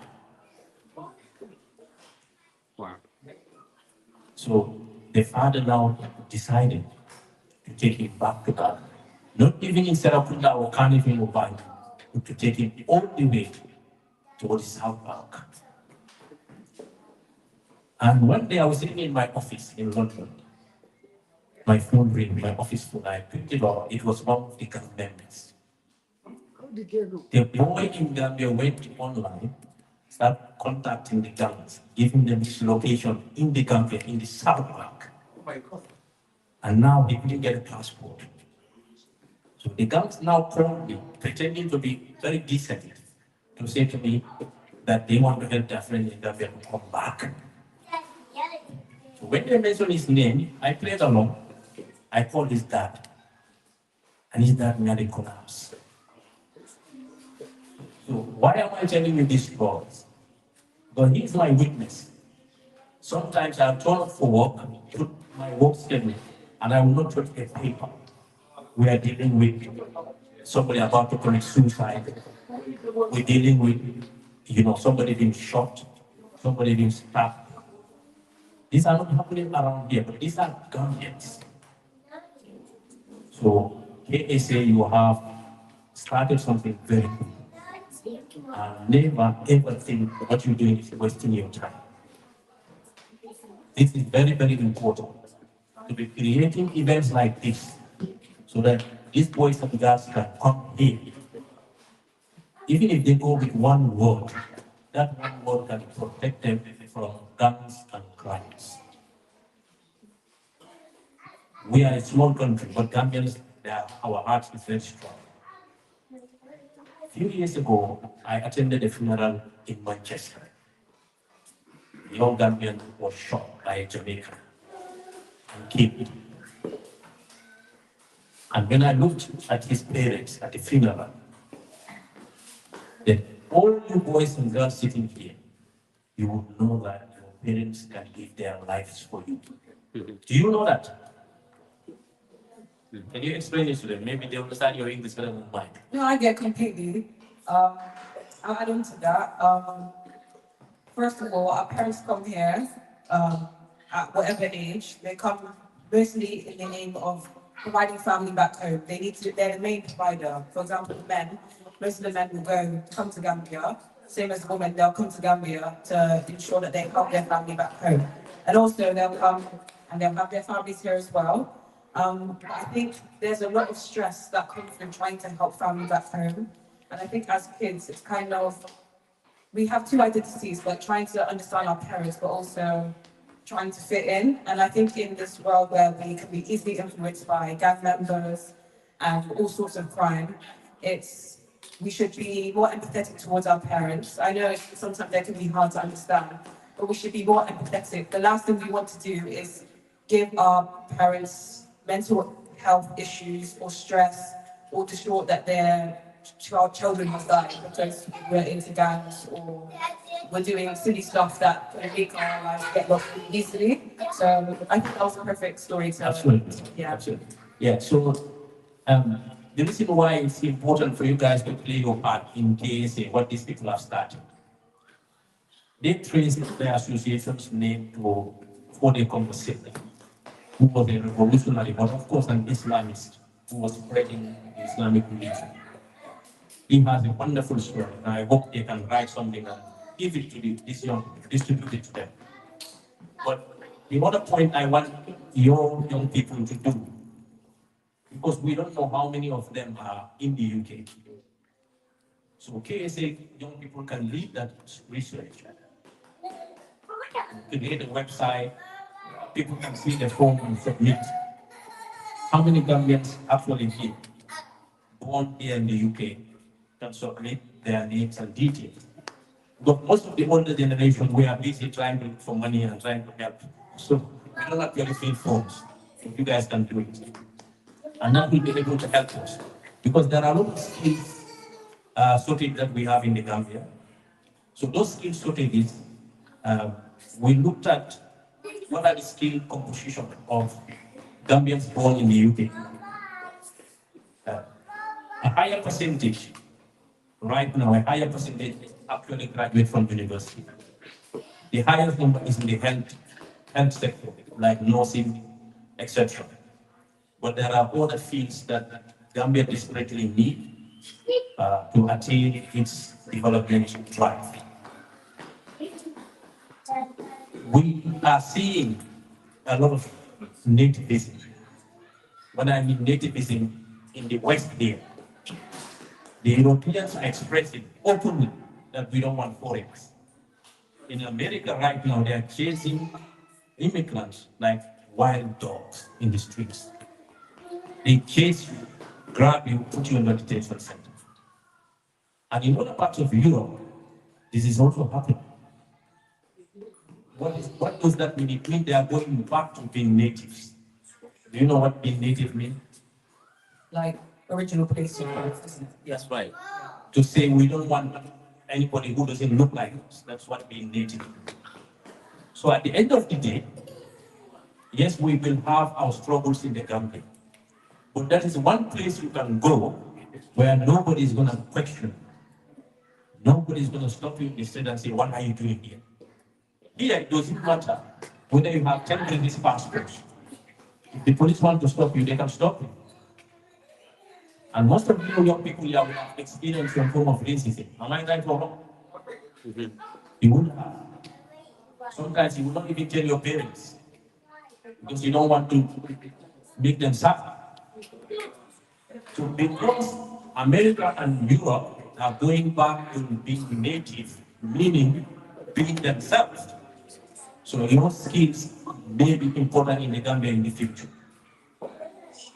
Wow. So the father now decided to take him back to Ghana. Not even in Serapunda or Carnival or Bank, but to take him all the way towards South Bank. And one day I was sitting in my office in London. My phone rang, my office phone. I picked it up. It was one of the gang members. The boy in Gambia went online, started contacting the gangs, giving them his location in the Gambia, in the South Bank. Oh my God. And now he couldn't get a passport. So the gangs now called me, pretending to be very decent, to say to me that they want to help their friend in Gambia to come back. So when they mentioned his name, I played along. I called his dad. And his dad nearly collapsed. So why am I telling you these stories? Because he's my witness. Sometimes I'll turn up for work, put my work schedule, and I will not put a paper. We are dealing with somebody about to commit suicide. We're dealing with, somebody being shot, somebody being stabbed. These are not happening around here, but these are Gambians. So KSA, you have started something very good. And never ever think what you're doing is wasting your time. This is very, very important to be creating events like this so that these boys and girls can come here. Even if they go with one word, that one word can protect them from guns and crimes. We are a small country, but Gambians, our heart is very strong. A few years ago, I attended a funeral in Manchester. A young Gambian was shot by a Jamaican and killed. And when I looked at his parents at the funeral, then all you boys and girls sitting here, you would know that your parents can give their lives for you. Do you know that? Can you explain this to them? Maybe they understand your English better than mine. No, I get completely. I'll add on to that. First of all, our parents come here at whatever age. They come mostly in the aim of providing family back home. They're the main provider. For example, men, most of the men will come to Gambia. Same as the women, they'll come to Gambia to ensure that they help their family back home. And also they'll come and they'll have their families here as well. I think there's a lot of stress that comes from trying to help family back home. And I think as kids, it's kind of, we have two identities, like trying to understand our parents, but also trying to fit in. And I think in this world where we can be easily influenced by gang members and all sorts of crime, we should be more empathetic towards our parents. I know sometimes they can be hard to understand, but we should be more empathetic. The last thing we want to do is give our parents mental health issues or stress or distraught that their children have died because we're into gangs or we're doing silly stuff that can make our lives get lost easily. So I think that was a perfect story to Absolutely. Yeah. Absolutely. Yeah. So the reason why it's important for you guys to play your part in KSA, what these people have started. They traced their association's name to the Kombo Sillah, who was a revolutionary, but of course an Islamist who was spreading the Islamic religion. He has a wonderful story, and I hope they can write something and give it to these young people, distribute it to them. But the other point I want your young people to do, because we don't know how many of them are in the UK. So KSA young people can lead that research. Create a website, people can see the form and submit. How many Gambians actually here, born here in the UK, can submit their names and details? But most of the older generation, we are busy trying to look for money and trying to help. So we don't actually fill forms. So you guys can do it. And that will be able to help us. Because there are a lot of skills shortage that we have in the Gambia. So those skill shortages, we looked at what are the skill composition of Gambians born in the UK. A higher percentage, right now, a higher percentage actually graduate from university. The highest number is in the health sector, like nursing, etc. But there are other fields that Gambia desperately need to attain its development drive. We are seeing a lot of nativism. When I mean nativism in the West there, the Europeans are expressing openly that we don't want foreigners. In America right now, they are chasing immigrants like wild dogs in the streets. They chase you, grab you, put you in a detention center. And in other parts of Europe, this is also happening. What does that mean? It means they are going back to being natives. Do you know what being native means? Like original place of birth, isn't it? That's right. To say we don't want anybody who doesn't look like us. That's what being native means. So at the end of the day, yes, we will have our struggles in the Gambia. But that is one place you can go where nobody is going to question. Nobody is going to stop you in the street and say, what are you doing here? Here, it doesn't matter whether you have 10 British passports. If the police want to stop you, they can stop you. And most of you young people here will have experienced some form of racism. Am I right or wrong? You would have. Sometimes you will not even tell your parents because you don't want to make them suffer. So because America and Europe are going back to being native, meaning being themselves, so your skills may be important in the Gambia in the future.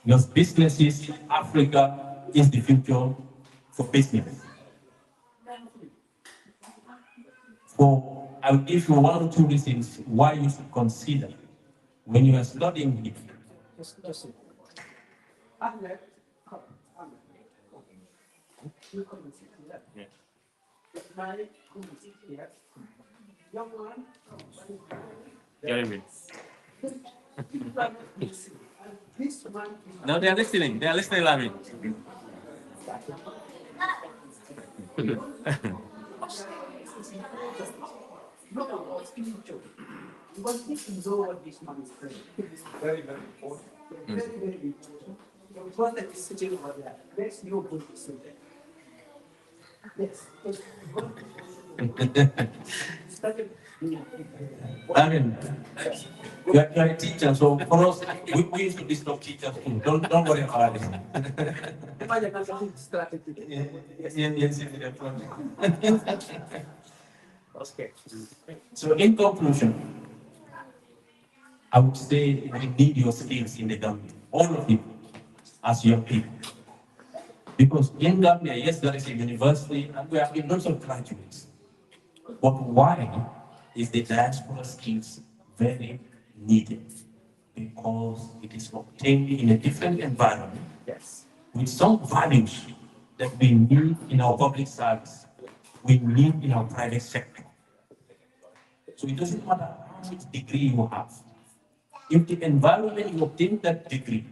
Because businesses, Africa is the future for business. I will give you one or two reasons why you should consider when you are studying it. Jeremy. No, they are listening. They are listening, Lamin. Very, very important. Very, very important. Because that is sitting over there, there's no good to sit there. Yes. I mean, you are a teacher, so for us, we used to disturb teachers too. Don't worry about it. Yes. Okay. So in conclusion, I would say we need your skills in the Gambia, all of you, as young people. Because in Gambia, yes, there is a university, and we have lots of graduates. But why is the diaspora skills very needed? Because it is obtained in a different environment, yes, with some values that we need in our public service, we need in our private sector. So it doesn't matter how much degree you have. If the environment you obtain that degree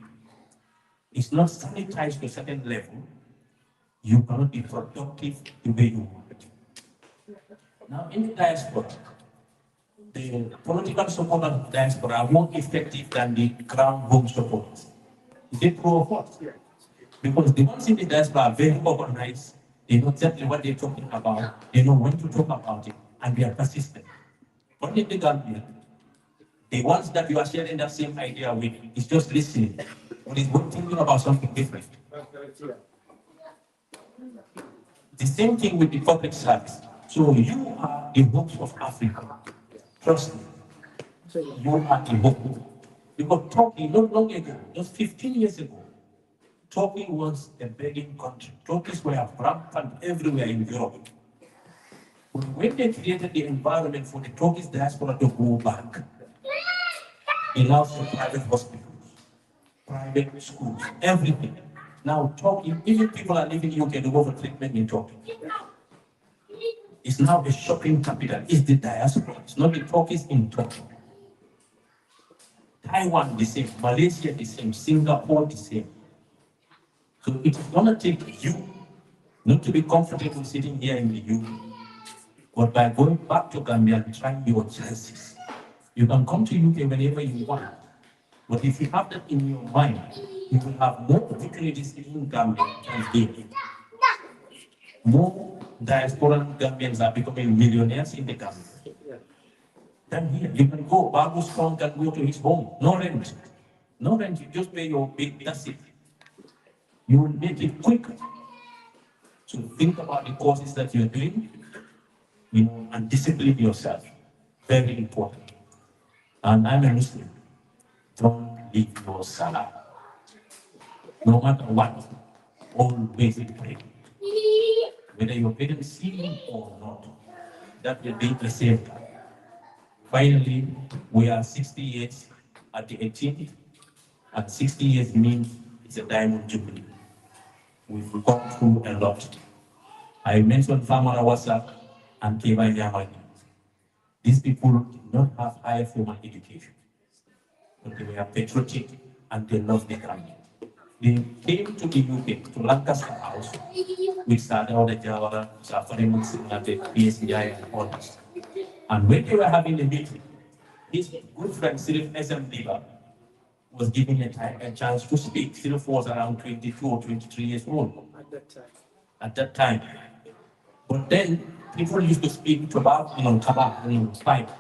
is not sanitized to a certain level, you cannot be productive the way you want. Now, in the diaspora, the political support of the diaspora are more effective than the ground home support. Is it true or false? Because the ones in the diaspora are very organized, they know exactly what they're talking about, they know when to talk about it, and they are persistent. But in the Gambia, the ones that you are sharing that same idea with is just listening, or is thinking about something different. The same thing with the public service. So you are the hopes of Africa. Trust me. You are the hope. Because Turkey, not long ago, just 15 years ago, Turkey was a begging country. Turkeys were rampant everywhere in Europe. But when they created the environment for the Turkish diaspora to go back, it allows for private hospitals, private schools, everything. Now, Turkey, even people are leaving UK to go for treatment in Turkey. It's now a shopping capital. It's the diaspora. It's not the Turkish in Turkey. Taiwan the same, Malaysia the same, Singapore the same. So it's gonna take you not to be comfortable sitting here in the UK, but by going back to Gambia and trying your chances. You can come to UK whenever you want. But if you have that in your mind, you will have more opportunities in Gambia than here. More diasporan Gambians are becoming millionaires in the Gambia. Then here, you can go, Babu Strong can go to his home, no rent. No rent, you just pay your bill, that's it. You will make it quicker. So think about the courses that you're doing, and discipline yourself. Very important. And I'm a Muslim. Don't leave your salah. No matter what, always pray. Whether your parents see you or not, that will be a safeguard. Finally, we are 60 years at the 18th, and 60 years means it's a diamond jubilee. We've gone through a lot. I mentioned Famara Wasa and Keva Yamani. These people did not have higher formal education, but they were patriotic and they loved the country. They came to the UK, to Lancaster House, with Sada the Jawara, Safari Mutsina, the PSCI, and others. And when they were having the meeting, his good friend Sirif SM Diba was given a chance to speak. Sirif was around 22 or 23 years old at that time. But then people used to speak tobacco, pipe.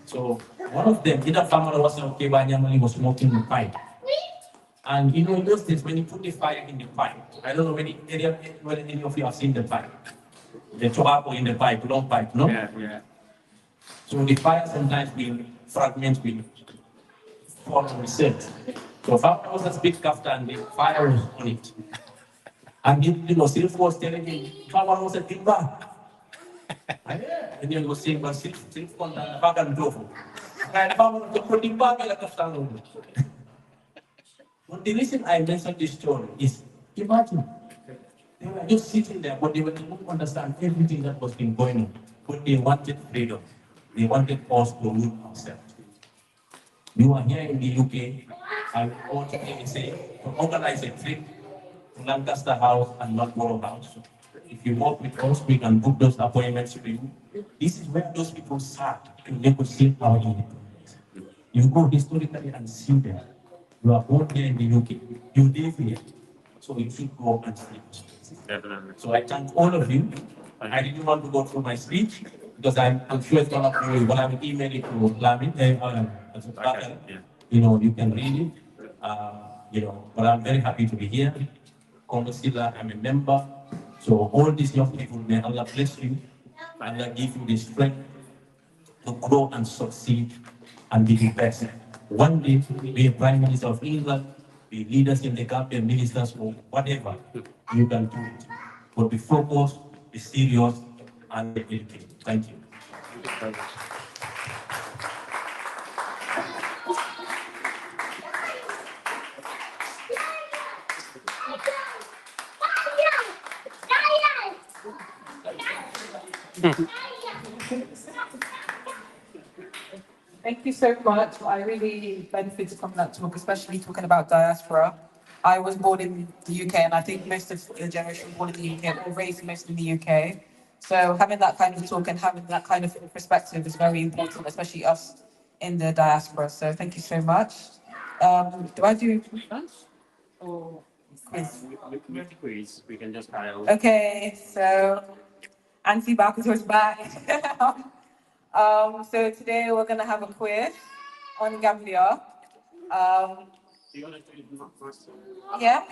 So one of them, either farmer was okay, Banyamali was smoking the pipe. And in those days, when you put the fire in the pipe, I don't know whether any of you have seen the pipe. The tobacco in the pipe, long pipe, no? Yeah. So the fire sometimes fragments will fall on the set. So farmer was a big kafta and the fire was on it. And Silf was telling him, farmer was a timber. And he was saying, but Silf contact back and go. And farmer was a timber, like a kafta. But the reason I mentioned this story is, imagine, they were just sitting there, but they were able to understand everything that was been going on. But they wanted freedom. They wanted us to rule ourselves. You are here in the UK, I want to say, to organize a trip to Lancaster House and Marlborough House. If you work with us, we can book those appointments for you. This is where those people sat to negotiate our independence. You go historically and see them. You are born here in the UK. You live here. So you should go and see. Definitely. So I thank all of you. I didn't want to go through my speech because I'm sure it's one of you will have an email it to Lamin. You can read it. But I'm very happy to be here. Kombo Sillah, I'm a member. So all these young people, may Allah bless you. Allah give you the strength to grow and succeed and be the best. One day, be a Prime Minister of England, be leaders in the Gambian ministers or whatever, you can do it. But be focused, be serious, and be educated. Thank you. Thank you so much. I really benefited from that talk, especially talking about diaspora. I was born in the UK, and I think most of the generation born in the UK were raised most in the UK. So having that kind of talk and having that kind of perspective is very important, especially us in the diaspora. So thank you so much. Do I do or quiz? With quiz, we can just carry on. Okay, so Auntie Bakuto's back. So today we're gonna have a quiz on Gambia. You want to do it first? Yeah.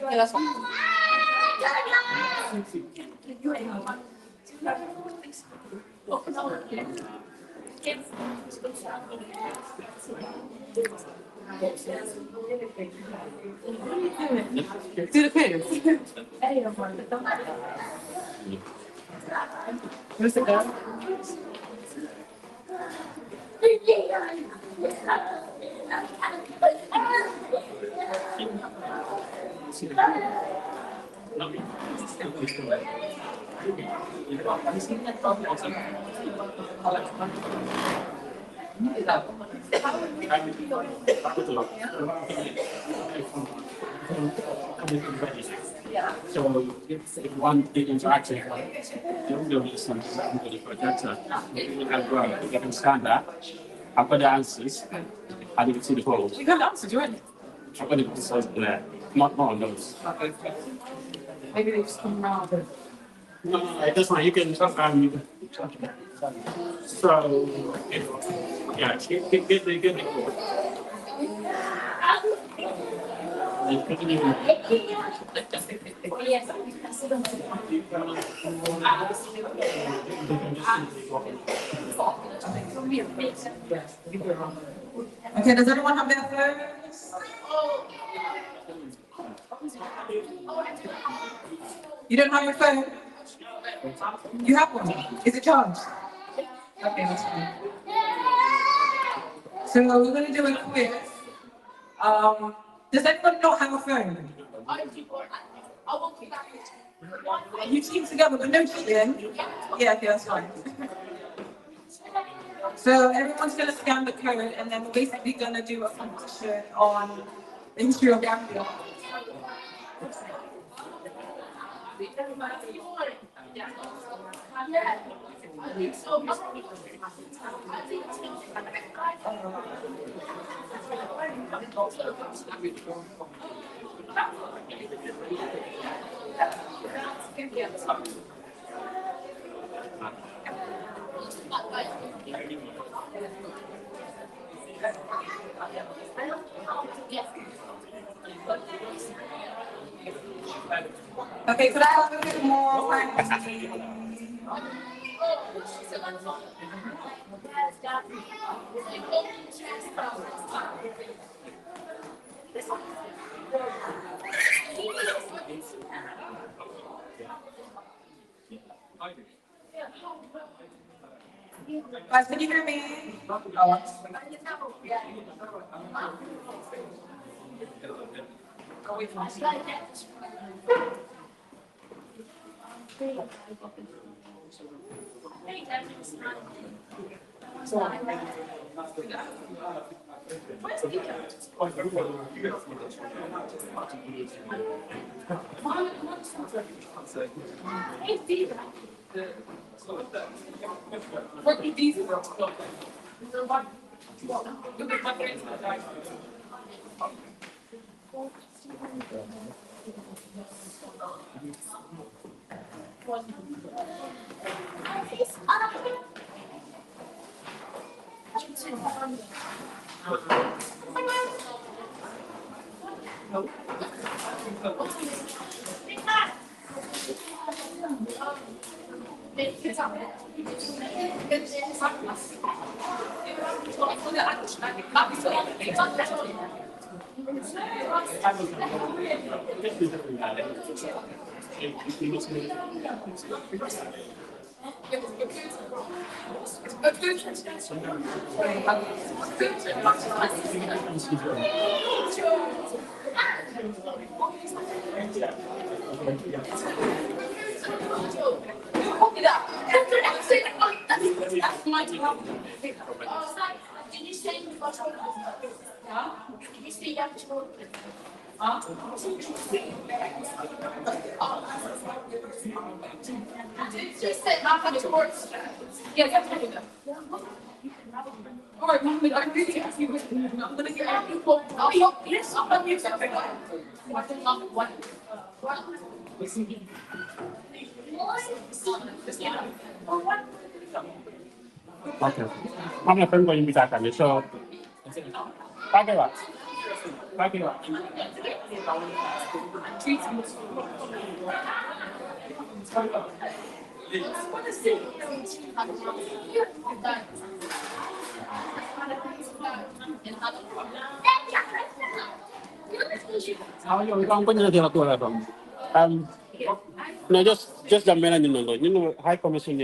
Yeah, that's fine. Do the quiz. Where's it go? So if one big interaction, there will be somebody projector. You will have you can scan that. I've got the answers. And you can see the polls. You got answers, you ready? I've got the answers there. Not on those. Maybe they just come around. No, that's fine. You can so yeah, get the code. Okay, does anyone have their phones? You don't have your phone? You have one? Is it charged? Okay, that's fine. So we're going to do a quiz. Does anyone not have a phone? You team together, but no cheating? Yeah, okay, that's fine. So everyone's going to scan the code, and then we're basically going to do a competition on the history of Gambia. Okay, could I have a bit more time? Guys, can you hear me? Oh. That's my job. Did you say you got Did you say you have children? Just said not for the sports. Yeah, you have to do that. All right, Mohammed, I really ask you. I'm gonna get people. Yes, I'm gonna use something. What? Okay. Mamma vengo invitata, mi so. Pague va. Pague va. How you going to do that? No, just the men and High Commission,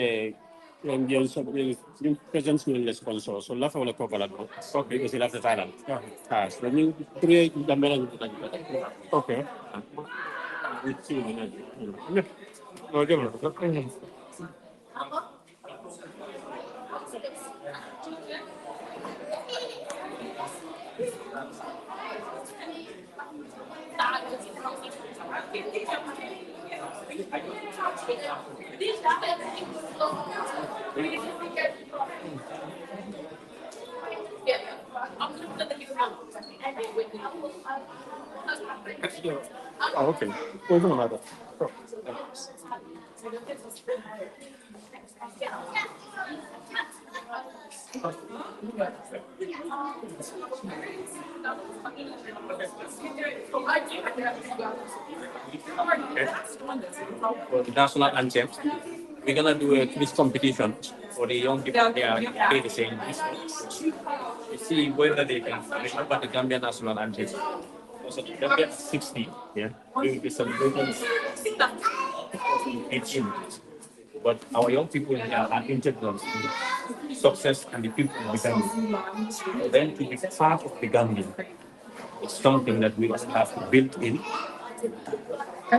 yung presence nyo sponsor. So, lafa wala ko pala ko. Okay, kasi lafa sa Thailand. So, yung create the men okay. Let's see. Okay. Oh, okay. We're going to for the national anthem, we're gonna do a quiz competition for the young people here in the same. To see whether they can remember the Gambian national anthem. So the Gambian 60, yeah, we will be celebrating 18. But our young people here are integral to success and the people of the Gambia. For them to be part of the Gambian, it's something that we must have to build in. For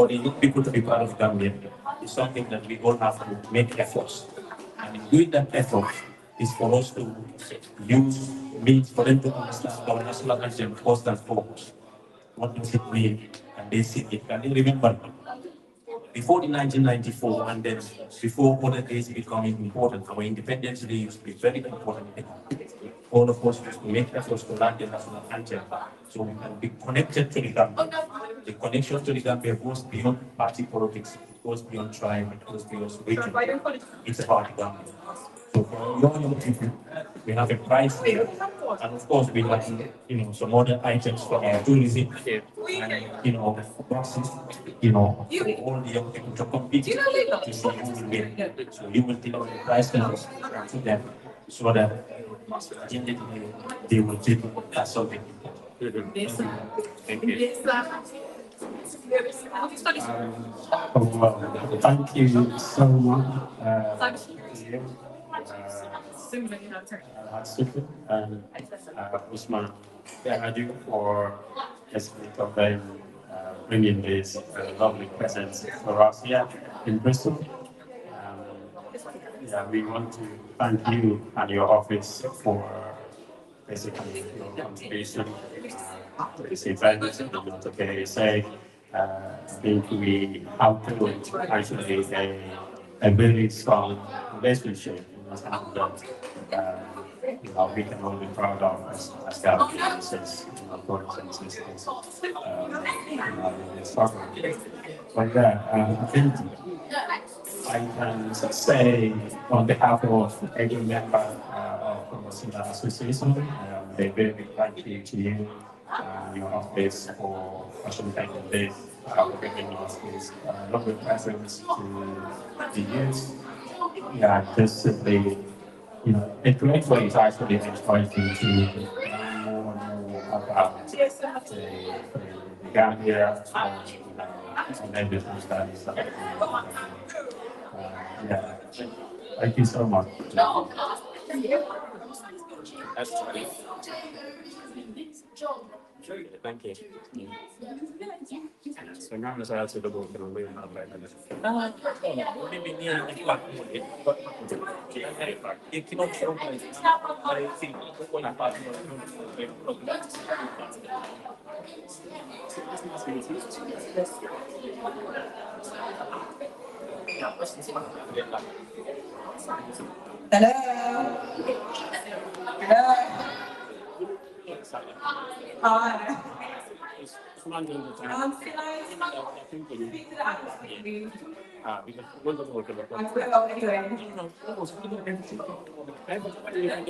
the young people to be part of Gambia is something that we all have to make efforts. And in doing that effort is for us to use means for them to understand our national anthem first and foremost. What does it mean? And they see it. And they remember before the 1994 and then before other days becoming important, our Independence Day used to be very important. All of us used to make efforts to learn the national anthem so we can be connected to the Gambia. The connection to the Gambia goes beyond party politics, it goes beyond tribe, it goes beyond region. It's about the Gambia. So for young people, we have a prize here, and of course we have some other items for our tourism, and boxes, for all the young people to compete to see who will win. So you will take out the prize numbers to them so that at the end of the day they will take something. Thank you. Thank you so much. And Usman, I do for bringing this lovely presence for us here in Bristol. We want to thank you and your office for basically your contribution to this event. Okay, say, I think we have built actually a very strong relationship, and we can all be proud of as Gambians, brothers and sisters, in this struggle. But I think I can say on behalf of every member of the Sillah Association, a very big thank you to you, your office for facilitating this, for giving us this lovely presence to the youth. Just simply, a great way to actually encourage you to learn more and more about the Gambia and then business studies. Thank you so much. That's Thank you. So now I'm sorry to the book and I'm really not right now. Maybe me and the fact but you cannot show my I think when I pass Hello. Hello. Hi. Can I speak to the atmosphere, please? because when the book I will anyway.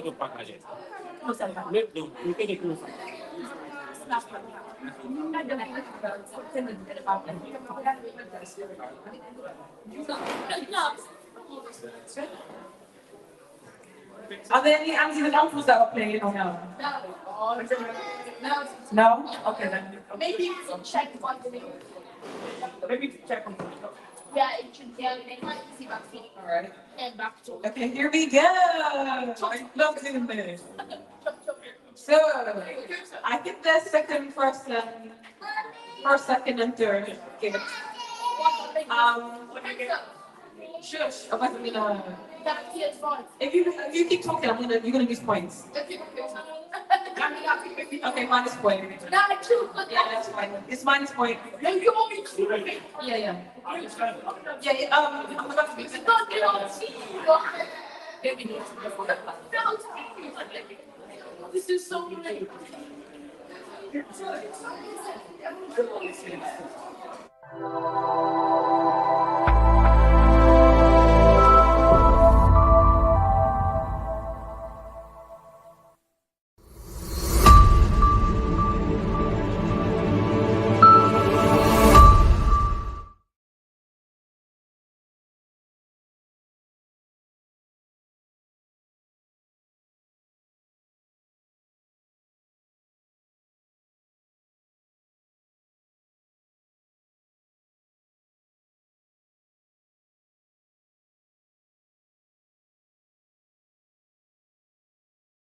Are there any aunties and uncles that are playing or no? No? Okay then. Maybe you can check one thing. Maybe check on. Yeah, it should be easy vaccine. Alright. And back to Okay, here we go. I love doing this. So, I think the second person, first, second, and third. Okay. Shush. I'm not gonna. If you keep talking, you're gonna lose points. Okay, minus point. Yeah, that's fine. It's minus point. Yeah, yeah. Yeah, I'm about to be. This is so great.